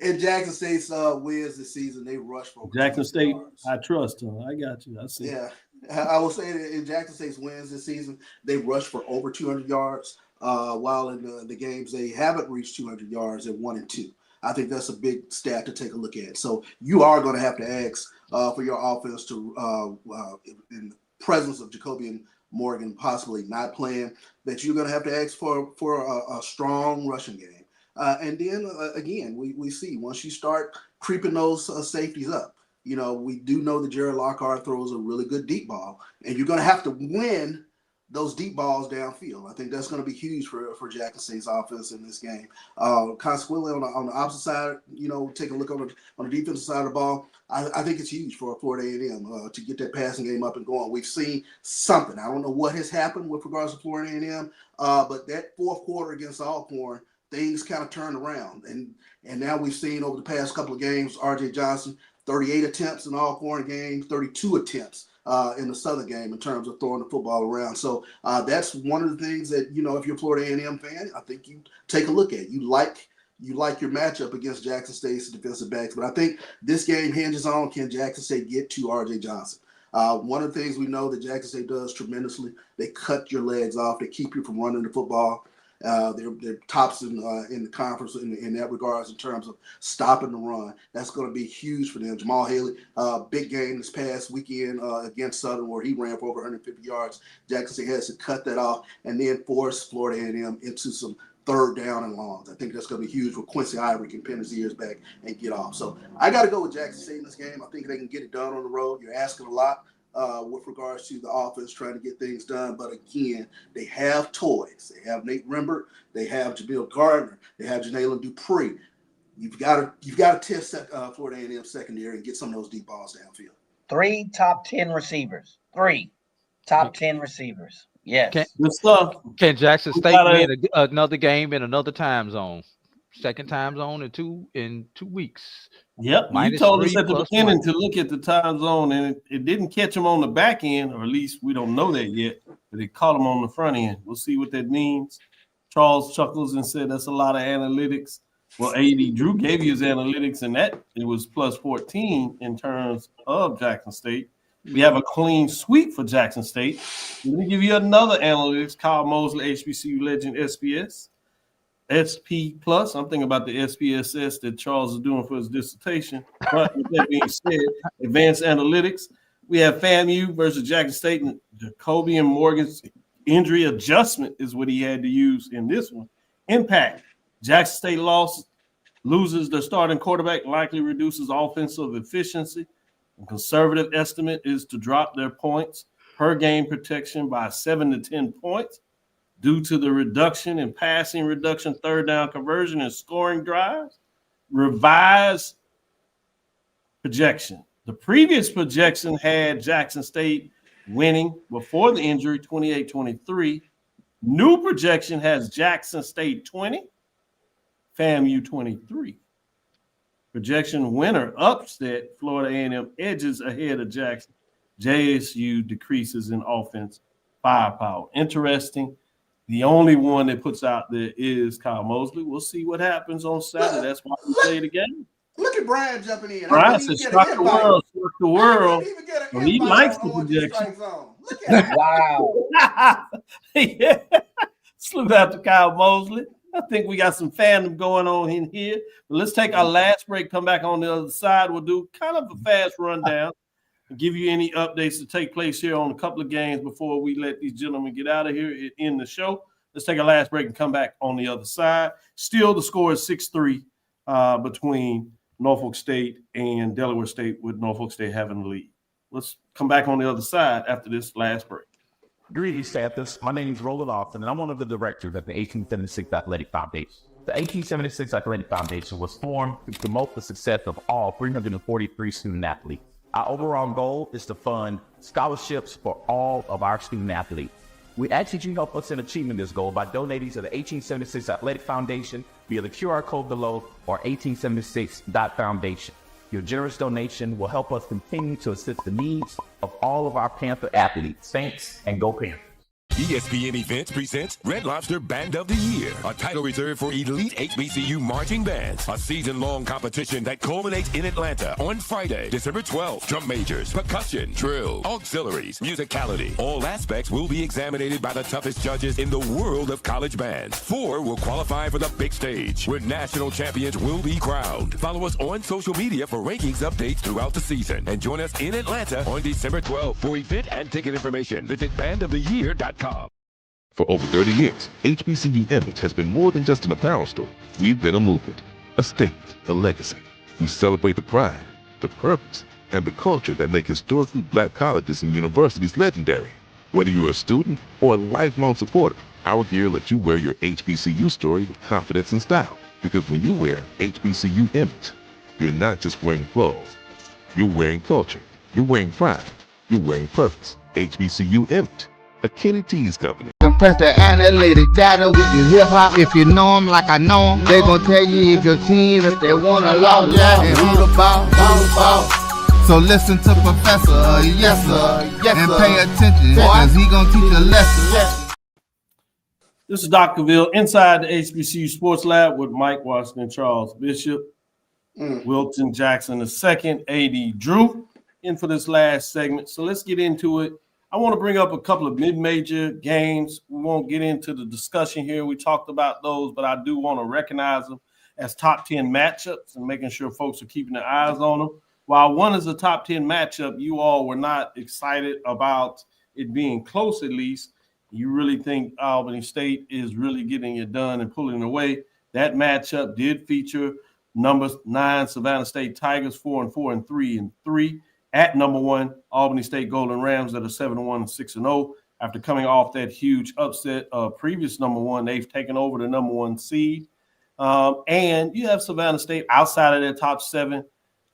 In Jackson State's wins this season, they rushed for Jackson State. Yards. I trust him. I got you. I see. Yeah, I will say that in Jackson State's wins this season, they rushed for over 200 yards. While in the games they haven't reached 200 yards, they're 1 and 2. I think that's a big stat to take a look at. So you are going to have to ask for your offense to, in the presence of Jacobian Morgan possibly not playing, that you're going to have to ask for a strong rushing game. And then again, we see once you start creeping those safeties up, we do know that Jared Lockhart throws a really good deep ball, and you're going to have to win those deep balls downfield. I think that's going to be huge for Jackson State's offense in this game. Consequently, on the opposite side, take a look on the defensive side of the ball. I think it's huge for Florida A&M to get that passing game up and going. We've seen something. I don't know what has happened with regards to Florida A&M, but that fourth quarter against Alcorn, things kind of turned around. And now we've seen over the past couple of games, R.J. Johnson, 38 attempts in Alcorn games, 32 attempts in the Southern game in terms of throwing the football around. So that's one of the things that, if you're a Florida A&M fan, I think you take a look at. You like your matchup against Jackson State's defensive backs. But I think this game hinges on, can Jackson State get to R.J. Johnson? One of the things we know that Jackson State does tremendously, they cut your legs off. They keep you from running the football. They're tops in the conference in that regards in terms of stopping the run. That's going to be huge for them. Jamal Haley, big game this past weekend against Southern where he ran for over 150 yards. Jackson State has to cut that off and then force Florida A&M into some third down and longs. I think that's going to be huge for Quincy Ivory can pin his ears back and get off. So I got to go with Jackson State in this game. I think they can get it done on the road. You're asking a lot with regards to the offense trying to get things done. But again, they have toys. They have Nate Rembert. They have Jabil Gardner. They have Janaylin Dupree. You've got to test Florida A&M secondary and get some of those deep balls downfield. 3 top 10 receivers. 3 top 10 receivers. Yes. Good stuff. Can Jackson State win another game in another time zone? Second time zone in 2 weeks. Yep. You told us at the beginning to look at the time zone, and it didn't catch them on the back end, or at least we don't know that yet, but it caught them on the front end. We'll see what that means. Charles chuckles and said that's a lot of analytics. Well, AD Drew gave you his analytics, and that it was plus 14 in terms of Jackson State. We have a clean sweep for Jackson State. Let me give you another analytics. Kyle Mosley, HBCU legend, SPS. SP plus. I'm thinking about the SPSS that Charles is doing for his dissertation. But with that being said, advanced analytics. We have FAMU versus Jackson State, and Jacobian Morgan's injury adjustment is what he had to use in this one. Impact. Jackson State loses their starting quarterback, likely reduces offensive efficiency. A conservative estimate is to drop their points per game protection by 7 to 10 points due to the reduction in passing reduction, third down conversion, and scoring drives. Revised projection. The previous projection had Jackson State winning before the injury, 28-23. New projection has Jackson State 20, FAMU 23. Projection winner upset, Florida A&M edges ahead of Jackson. JSU decreases in offense firepower. Interesting. The only one that puts out there is Kyle Mosley. We'll see what happens on Saturday. That's why we play the game. Look at Brian jumping in. Brian said, struck the world, struck the world. Well, he likes the projection. Look at it. Wow. Yeah. Salute out to Kyle Mosley. I think we got some fandom going on in here. But let's take our last break, come back on the other side. We'll do kind of a fast rundown and give you any updates to take place here on a couple of games before we let these gentlemen get out of here in the show. Let's take our last break and come back on the other side. Still, the score is 6-3 between Norfolk State and Delaware State, with Norfolk State having the lead. Let's come back on the other side after this last break. Greetings, Staffers. My name is Roland Austin, and I'm one of the directors at the 1876 Athletic Foundation. The 1876 Athletic Foundation was formed to promote the success of all 343 student athletes. Our overall goal is to fund scholarships for all of our student athletes. We ask that you help us in achieving this goal by donating to the 1876 Athletic Foundation via the QR code below or 1876.foundation. Your generous donation will help us continue to assist the needs of all of our Panther athletes. Thanks, and go Panthers. ESPN Events presents Red Lobster Band of the Year, a title reserved for elite HBCU marching bands. A season-long competition that culminates in Atlanta on Friday, December 12th. Drum majors, percussion, drill, auxiliaries, musicality. All aspects will be examined by the toughest judges in the world of college bands. 4 will qualify for the big stage, where national champions will be crowned. Follow us on social media for rankings updates throughout the season. And join us in Atlanta on December 12th. For event and ticket information, visit bandoftheyear.com. For over 30 years, HBCU Image has been more than just an apparel store. We've been a movement, a statement, a legacy. We celebrate the pride, the purpose, and the culture that make historically black colleges and universities legendary. Whether you're a student or a lifelong supporter, our gear lets you wear your HBCU story with confidence and style. Because when you wear HBCU Image, you're not just wearing clothes. You're wearing culture. You're wearing pride. You're wearing purpose. HBCU Image, a Kenny T's company. Compress the analytic data with your hip hop. If you know them like I know them, they gon' tell you if your team, if they wanna lose, and who the ball. So listen to Professor, yes sir, and pay attention, cause he gon' teach a lesson. This is Dr. Cavil inside the HBCU Sports Lab with Mike Washington, Charles Bishop, Wilton Jackson II, AD Drew, in for this last segment. So let's get into it. I want to bring up a couple of mid-major games. We won't get into the discussion here. We talked about those, but I do want to recognize them as top 10 matchups and making sure folks are keeping their eyes on them. While one is a top 10 matchup, you all were not excited about it being close, at least. You really think Albany State is really getting it done and pulling it away. That matchup did feature number 9 Savannah State Tigers, 4-4 and 3-3. At number 1, Albany State Golden Rams that are 7-1 and 6-0. After coming off that huge upset of previous number 1, they've taken over the number 1 seed. And you have Savannah State outside of their top 7,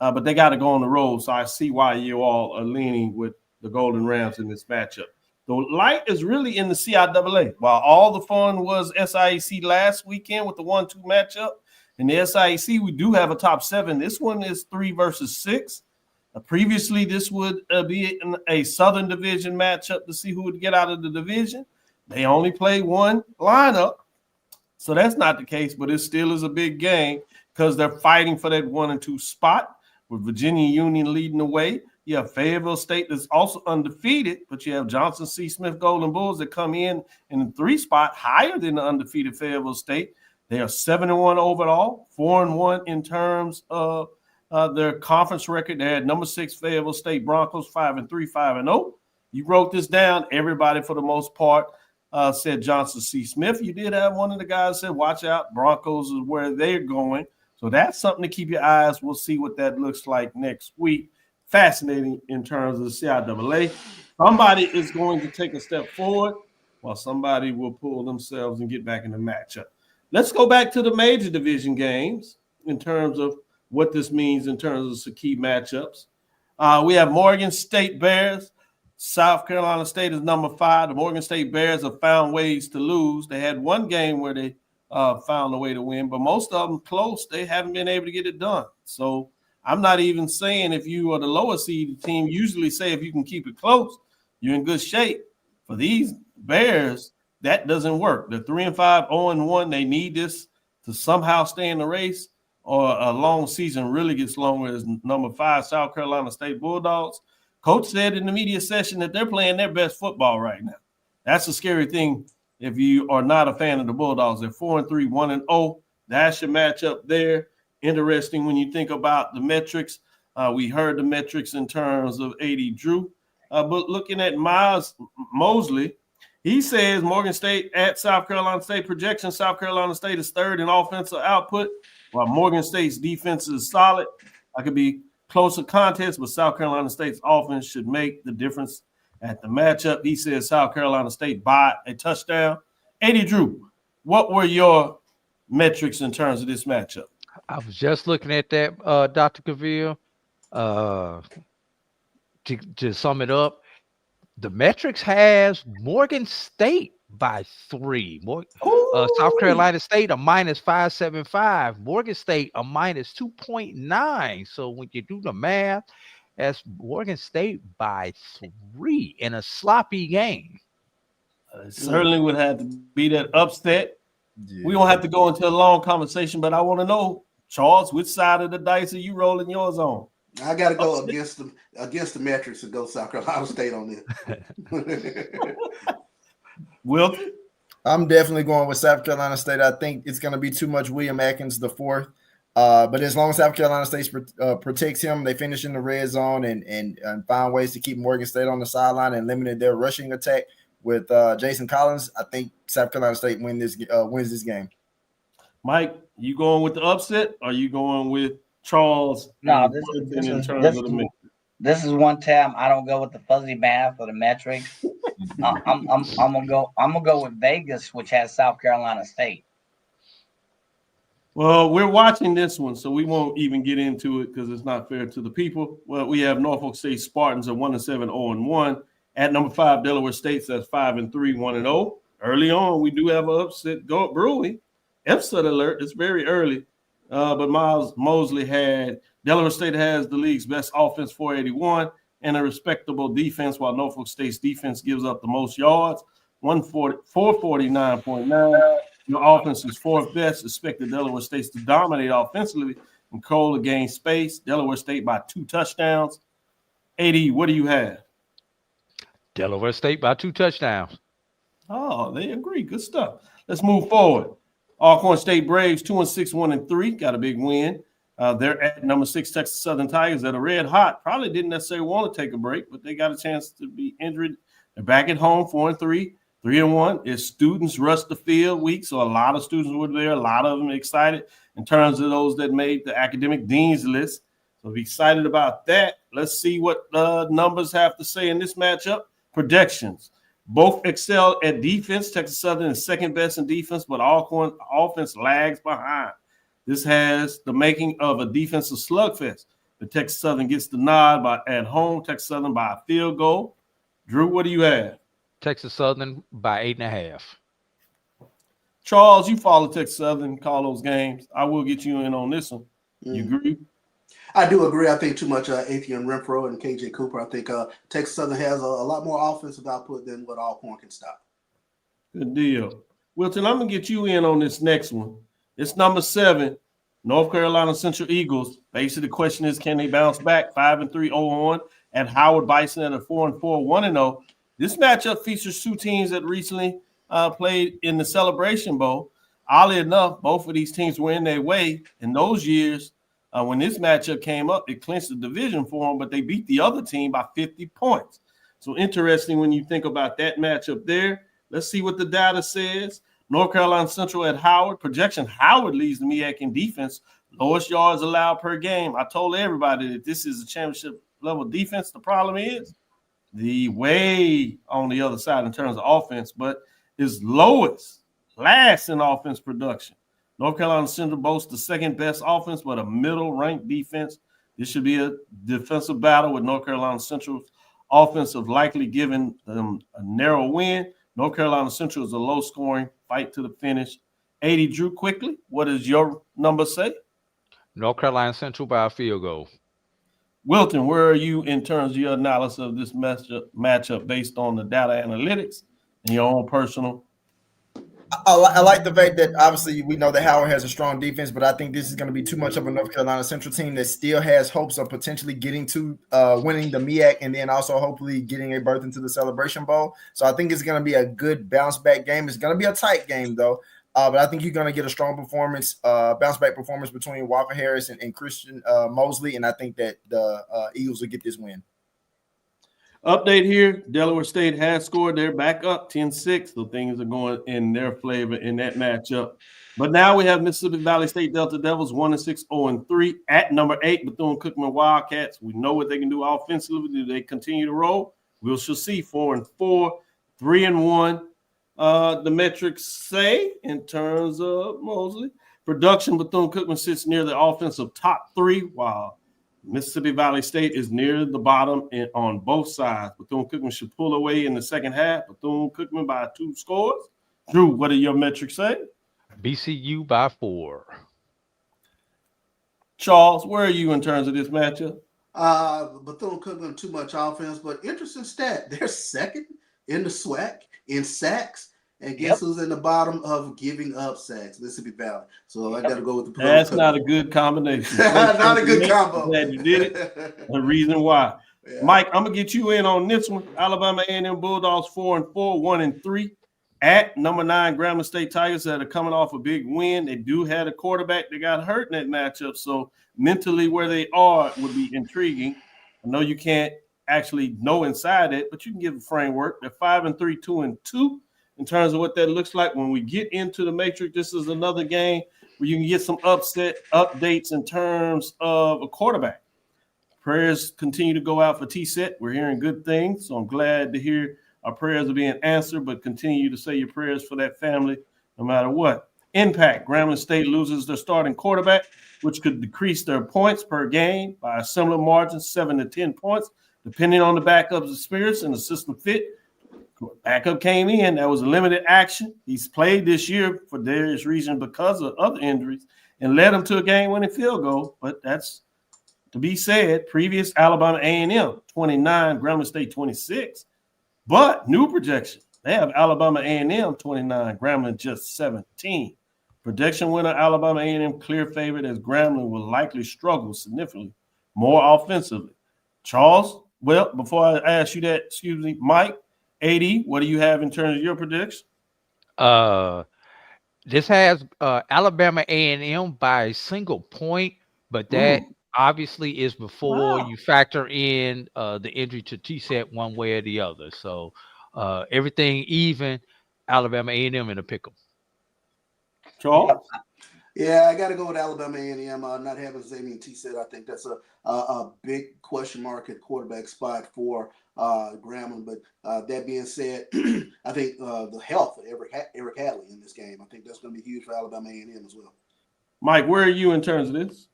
but they got to go on the road. So I see why you all are leaning with the Golden Rams in this matchup. The light is really in the CIAA. While all the fun was SIAC last weekend with the 1-2 matchup, in the SIAC we do have a top 7. This one is 3 versus 6. Previously, this would be a Southern Division matchup to see who would get out of the division. They only play one lineup, so that's not the case, but it still is a big game because they're fighting for that 1 and 2 spot with Virginia Union leading the way. You have Fayetteville State that's also undefeated, but you have Johnson C. Smith Golden Bulls that come in the 3 spot higher than the undefeated Fayetteville State. They are 7-1 overall, 4-1 in terms of their conference record. They had number 6 Fayetteville State Broncos 5-3, 5-0. You wrote this down. Everybody, for the most part, said Johnson C. Smith. You did have one of the guys said, watch out, Broncos is where they're going. So that's something to keep your eyes. We'll see what that looks like next week. Fascinating in terms of the CIAA. Somebody is going to take a step forward while somebody will pull themselves and get back in the matchup. Let's go back to the major division games in terms of what this means in terms of some key matchups. We have Morgan State Bears. South Carolina State is number 5. The Morgan State Bears have found ways to lose. They had one game where they found a way to win, but most of them close. They haven't been able to get it done. So I'm not even saying if you are the lower seed team, usually say if you can keep it close, you're in good shape. For these Bears, that doesn't work. They're 3-5, 0-1. They need this to somehow stay in the race, or a long season really gets longer as number 5 South Carolina State Bulldogs. Coach said in the media session that they're playing their best football right now. That's a scary thing if you are not a fan of the Bulldogs. They're 4-3, 1-0. That's your matchup there. Interesting when you think about the metrics. We heard the metrics in terms of AD Drew. But looking at Miles Mosley, he says Morgan State at South Carolina State projection. South Carolina State is 3rd in offensive output, while Morgan State's defense is solid. I could be closer contest, but South Carolina State's offense should make the difference at the matchup. He says South Carolina State by a touchdown. AD Drew, what were your metrics in terms of this matchup? I was just looking at that, Dr. Cavil. to sum it up, the metrics has Morgan State by 3. South Carolina State a minus 575. Morgan State a minus 2.9. So when you do the math, that's Morgan State by 3 in a sloppy game. Certainly would have to be that upset. We don't have to go into a long conversation, but I want to know, Charles, which side of the dice are you rolling yours on? I got to go against the metrics and go South Carolina State on this. Wilton? I'm definitely going with South Carolina State. I think it's going to be too much William Atkins the fourth. But as long as South Carolina State protects him, they finish in the red zone and find ways to keep Morgan State on the sideline and limit their rushing attack with Jason Collins. I think South Carolina State wins this game. Mike, you going with the upset or are you going with Charles? No, this is one time I don't go with the fuzzy math or the metrics. I'm gonna go with Vegas, which has South Carolina State. Well, we're watching this one, so we won't even get into it because it's not fair to the people. Well, we have Norfolk State Spartans at 1-7, 0-1. At number 5, Delaware State that's 5-3, 1-0. Early on, we do have an upset brewing. Upset alert. It's very early. But Miles Mosley had Delaware State has the league's best offense, 481, and a respectable defense, while Norfolk State's defense gives up the most yards, 449.9. Your offense is fourth best. Expected Delaware State to dominate offensively and control the game space. Delaware State by 2 touchdowns. AD, what do you have? Delaware State by 2 touchdowns. Oh, they agree. Good stuff. Let's move forward. Alcorn State Braves 2-6, 1-3. Got a big win. They're at number 6 Texas Southern Tigers that are red hot. Probably didn't necessarily want to take a break, but they got a chance to be injured. They're back at home, 4-3, 3-1. It's students rush the field week, so a lot of students were there. A lot of them excited in terms of those that made the academic dean's list. So be excited about that. Let's see what the numbers have to say in this matchup. Projections. Both excel at defense. Texas Southern is second best in defense, but Alcorn offense lags behind. This has the making of a defensive slugfest. The Texas Southern gets the nod at home. Texas Southern by a field goal. Drew, what do you have? Texas Southern by 8.5. Charles, you follow Texas Southern, call those games. I will get you in on this one. You agree? I do agree. I think too much Atheon Renfro and KJ Cooper. I think Texas Southern has a lot more offensive output than what Alcorn can stop. Good deal. Wilton, I'm going to get you in on this next one. It's number 7, North Carolina Central Eagles. Basically, the question is, can they bounce back 5-3, 0-1 at Howard Bison at a 4-4, 1-0? This matchup features 2 teams that recently played in the Celebration Bowl. Oddly enough, both of these teams were in their way in those years. When this matchup came up, it clinched the division for them, but they beat the other team by 50 points. So interesting when you think about that matchup there. Let's see what the data says. North Carolina Central at Howard. Projection, Howard leads the MEAC in defense. Lowest yards allowed per game. I told everybody that this is a championship level defense. The problem is the way on the other side in terms of offense, but is last in offense production. North Carolina Central boasts the second best offense, but a middle-ranked defense. This should be a defensive battle with North Carolina Central's offensive likely giving them a narrow win. North Carolina Central is a low-scoring fight to the finish. 80, Drew, quickly, what does your number say? North Carolina Central by a field goal. Wilton, where are you in terms of your analysis of this matchup based on the data analytics and your own personal? I like the fact that obviously we know that Howard has a strong defense, but I think this is going to be too much of a North Carolina Central team that still has hopes of potentially getting to winning the MEAC and then also hopefully getting a berth into the Celebration Bowl. So I think it's going to be a good bounce back game. It's going to be a tight game though, but I think you're going to get a strong performance, bounce back performance between Walker Harris and Christian Mosley, and I think that the Eagles will get this win. Update here, Delaware State has scored. They're back up 10-6, so things are going in their flavor in that matchup. But now we have Mississippi Valley State Delta Devils 1-6, 0-3 at number 8, Bethune-Cookman Wildcats. We know what they can do offensively. Do they continue to roll? We shall see. 4-4, 3-1. The metrics say in terms of Mosley. Production, Bethune-Cookman sits near the offensive top 3, while Mississippi Valley State is near the bottom on both sides. Bethune-Cookman should pull away in the second half. Bethune-Cookman by 2 scores. Drew, what do your metrics say? BCU by 4. Charles, where are you in terms of this matchup? Bethune-Cookman too much offense, but interesting stat. They're second in the SWAC in sacks. And guess who's in the bottom of giving up sacks? Mississippi Valley. So I got to go with the That's not a good combination. Not a good combo. Glad you did it. The reason why. Yeah. Mike, I'm going to get you in on this one. Alabama A&M Bulldogs 4-4, 1-3. At number 9, Grambling State Tigers that are coming off a big win. They do have a quarterback that got hurt in that matchup. So mentally where they are would be intriguing. I know you can't actually know inside it, but you can give a framework. They're 5-3, 2-2. In terms of what that looks like when we get into the matrix, this is another game where you can get some upset updates in terms of a quarterback. Prayers continue to go out for T-Set. We're hearing good things, so I'm glad to hear our prayers are being answered, but continue to say your prayers for that family no matter what. Impact, Grambling State loses their starting quarterback, which could decrease their points per game by a similar margin, 7 to 10 points, depending on the backup's experience and the system fit. Backup came in. That was a limited action. He's played this year for various reasons because of other injuries and led him to a game-winning field goal. But that's to be said. Previous Alabama A&M 29, Grambling State 26. But new projection, they have Alabama A&M 29, Grambling just 17. Projection winner Alabama A&M clear favorite as Grambling will likely struggle significantly more offensively. Charles, well, before I ask you that, excuse me, Mike, AD, what do you have in terms of your prediction? This has Alabama A&M by a single point, but that obviously is before you factor in the injury to T-Set one way or the other. So everything even, Alabama A&M in a pick'em. Charles? Yeah, I got to go with Alabama A&M. Not having Xavier T-Set, I think that's a big question mark at quarterback spot for Grambling. But that being said, I think the health of Eric Hadley in this game, I think that's going to be huge for Alabama A&M as well. Mike, where are you in terms of this?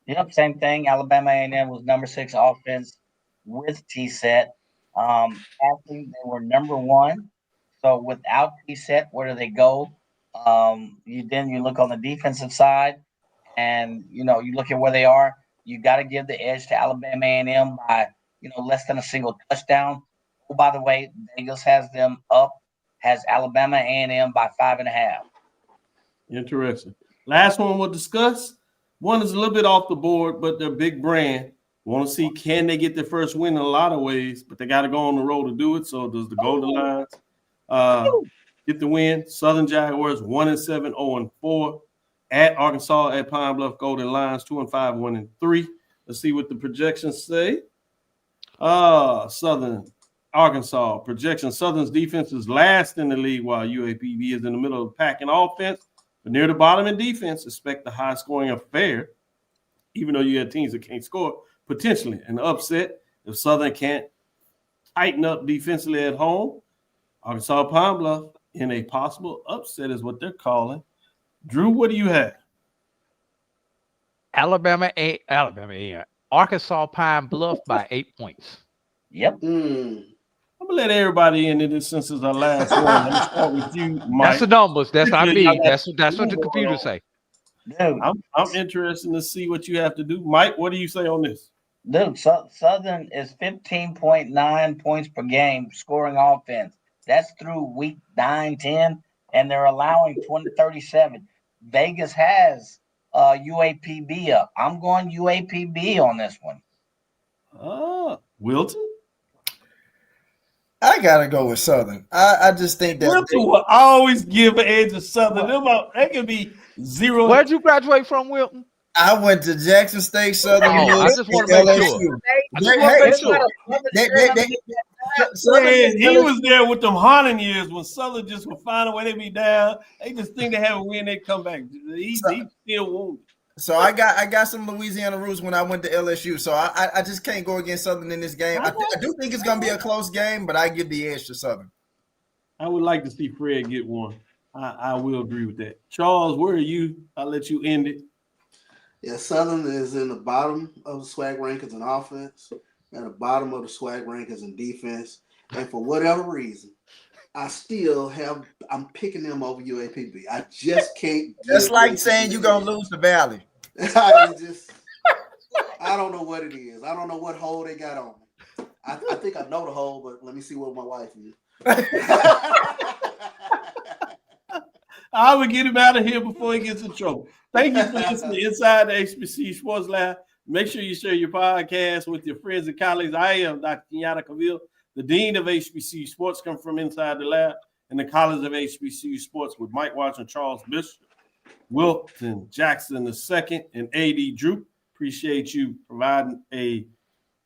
Yep, same thing. Alabama A&M was number 6 offense with T-Set. Passing, they were number 1. So without T-Set, where do they go? You look on the defensive side, and you look at where they are. You got to give the edge to Alabama A&M by less than a single touchdown. Oh, by the way, Vegas has Alabama A&M by 5.5. Interesting. Last one we'll discuss. One is a little bit off the board, but they're big brand. Want to see can they get their first win in a lot of ways, but they got to go on the road to do it. So does the Golden Lions get the win? Southern Jaguars 1-7, 0-4 at Arkansas at Pine Bluff. Golden Lions 2-5, 1-3. Let's see what the projections say. Southern Arkansas projection. Southern's defense is last in the league while UAPB is in the middle of the pack in offense, but near the bottom in defense. Expect the high scoring affair, even though you have teams that can't score, potentially an upset if Southern can't tighten up defensively at home. Arkansas Pine Bluff in a possible upset is what they're calling. Drew, what do you have? Alabama A&M. Arkansas Pine Bluff by 8 points. Yep. I'm gonna let everybody in this since it's our last one. Let me start with you, Mike. That's the numbers. That's not me. That's what the computer say. Dude, I'm interested to see what you have to do. Mike, what do you say on this? Dude, Southern is 15.9 points per game scoring offense. That's through week 9, 10, and they're allowing 37. Vegas has UAPB up. I'm going UAPB on this one. Wilton? I gotta go with Southern. I just think that Wilton will always give an edge to Southern. They can be 0. Where'd you graduate from, Wilton? I went to Jackson State, Southern. I just want to make sure. He was there with them Haunting years when Southern just would find a way to be down. They just think they have a win, they come back. He's still wounded. So I got some Louisiana roots when I went to LSU. So I just can't go against Southern in this game. I do think it's gonna be a close game, but I give the edge to Southern. I would like to see Fred get one. I will agree with that. Charles, where are you? I'll let you end it. Yeah, Southern is in the bottom of the swag rankings in offense, and the bottom of the swag rankings in defense. And for whatever reason, I'm picking them over UAPB. I just can't. That's like saying you're gonna lose the Valley. I don't know what it is. I don't know what hole they got on me. I think I know the hole, but let me see what my wife is. I would get him out of here before he gets in trouble. Thank you for listening to Inside the HBCU Sports Lab. Make sure you share your podcast with your friends and colleagues. I am Dr. Kenyatta Cavil, the Dean of HBCU Sports, come from Inside the Lab and the College of HBCU Sports with Mike Watson and Charles Bishop, Wilton Jackson II, and A.D. Drew. Appreciate you providing a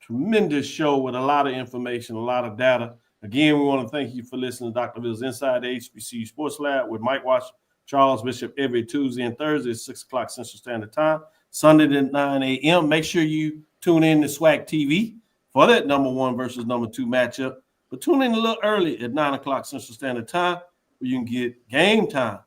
tremendous show with a lot of information, a lot of data. Again, we want to thank you for listening to Dr. Bill's Inside the HBCU Sports Lab with Mike Watson, Charles Bishop every Tuesday and Thursday at 6 o'clock Central Standard Time, Sunday at 9 a.m. Make sure you tune in to SWAC TV for that number 1 versus number 2 matchup. But tune in a little early at 9 o'clock Central Standard Time where you can get Game Time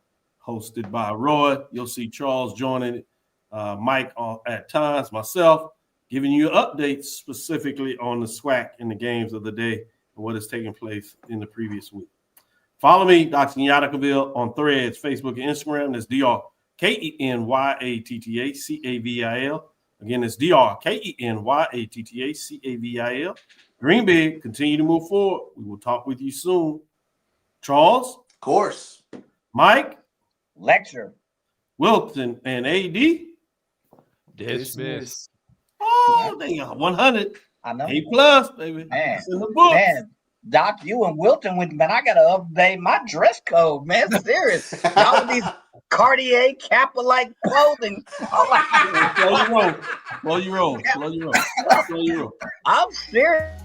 hosted by Roy. You'll see Charles joining Mike at times, myself, giving you updates specifically on the SWAC and the games of the day and what is taking place in the previous week. Follow me, Dr. Kenyatta Cavil, on Threads, Facebook, and Instagram. That's DrKenyattaCavil. Again, it's DrKenyattaCavil. Green Bay, continue to move forward. We will talk with you soon. Charles? Of course. Mike? Lecture. Wilton and AD? Dismiss. Oh, they got 100. I know. A+, baby. Man, it's in the book. Man, Doc, you and Wilton went, man, I got to update my dress code, man. Serious. Y'all with these Cartier Kappa-like clothing. Slow you roll. I'm serious.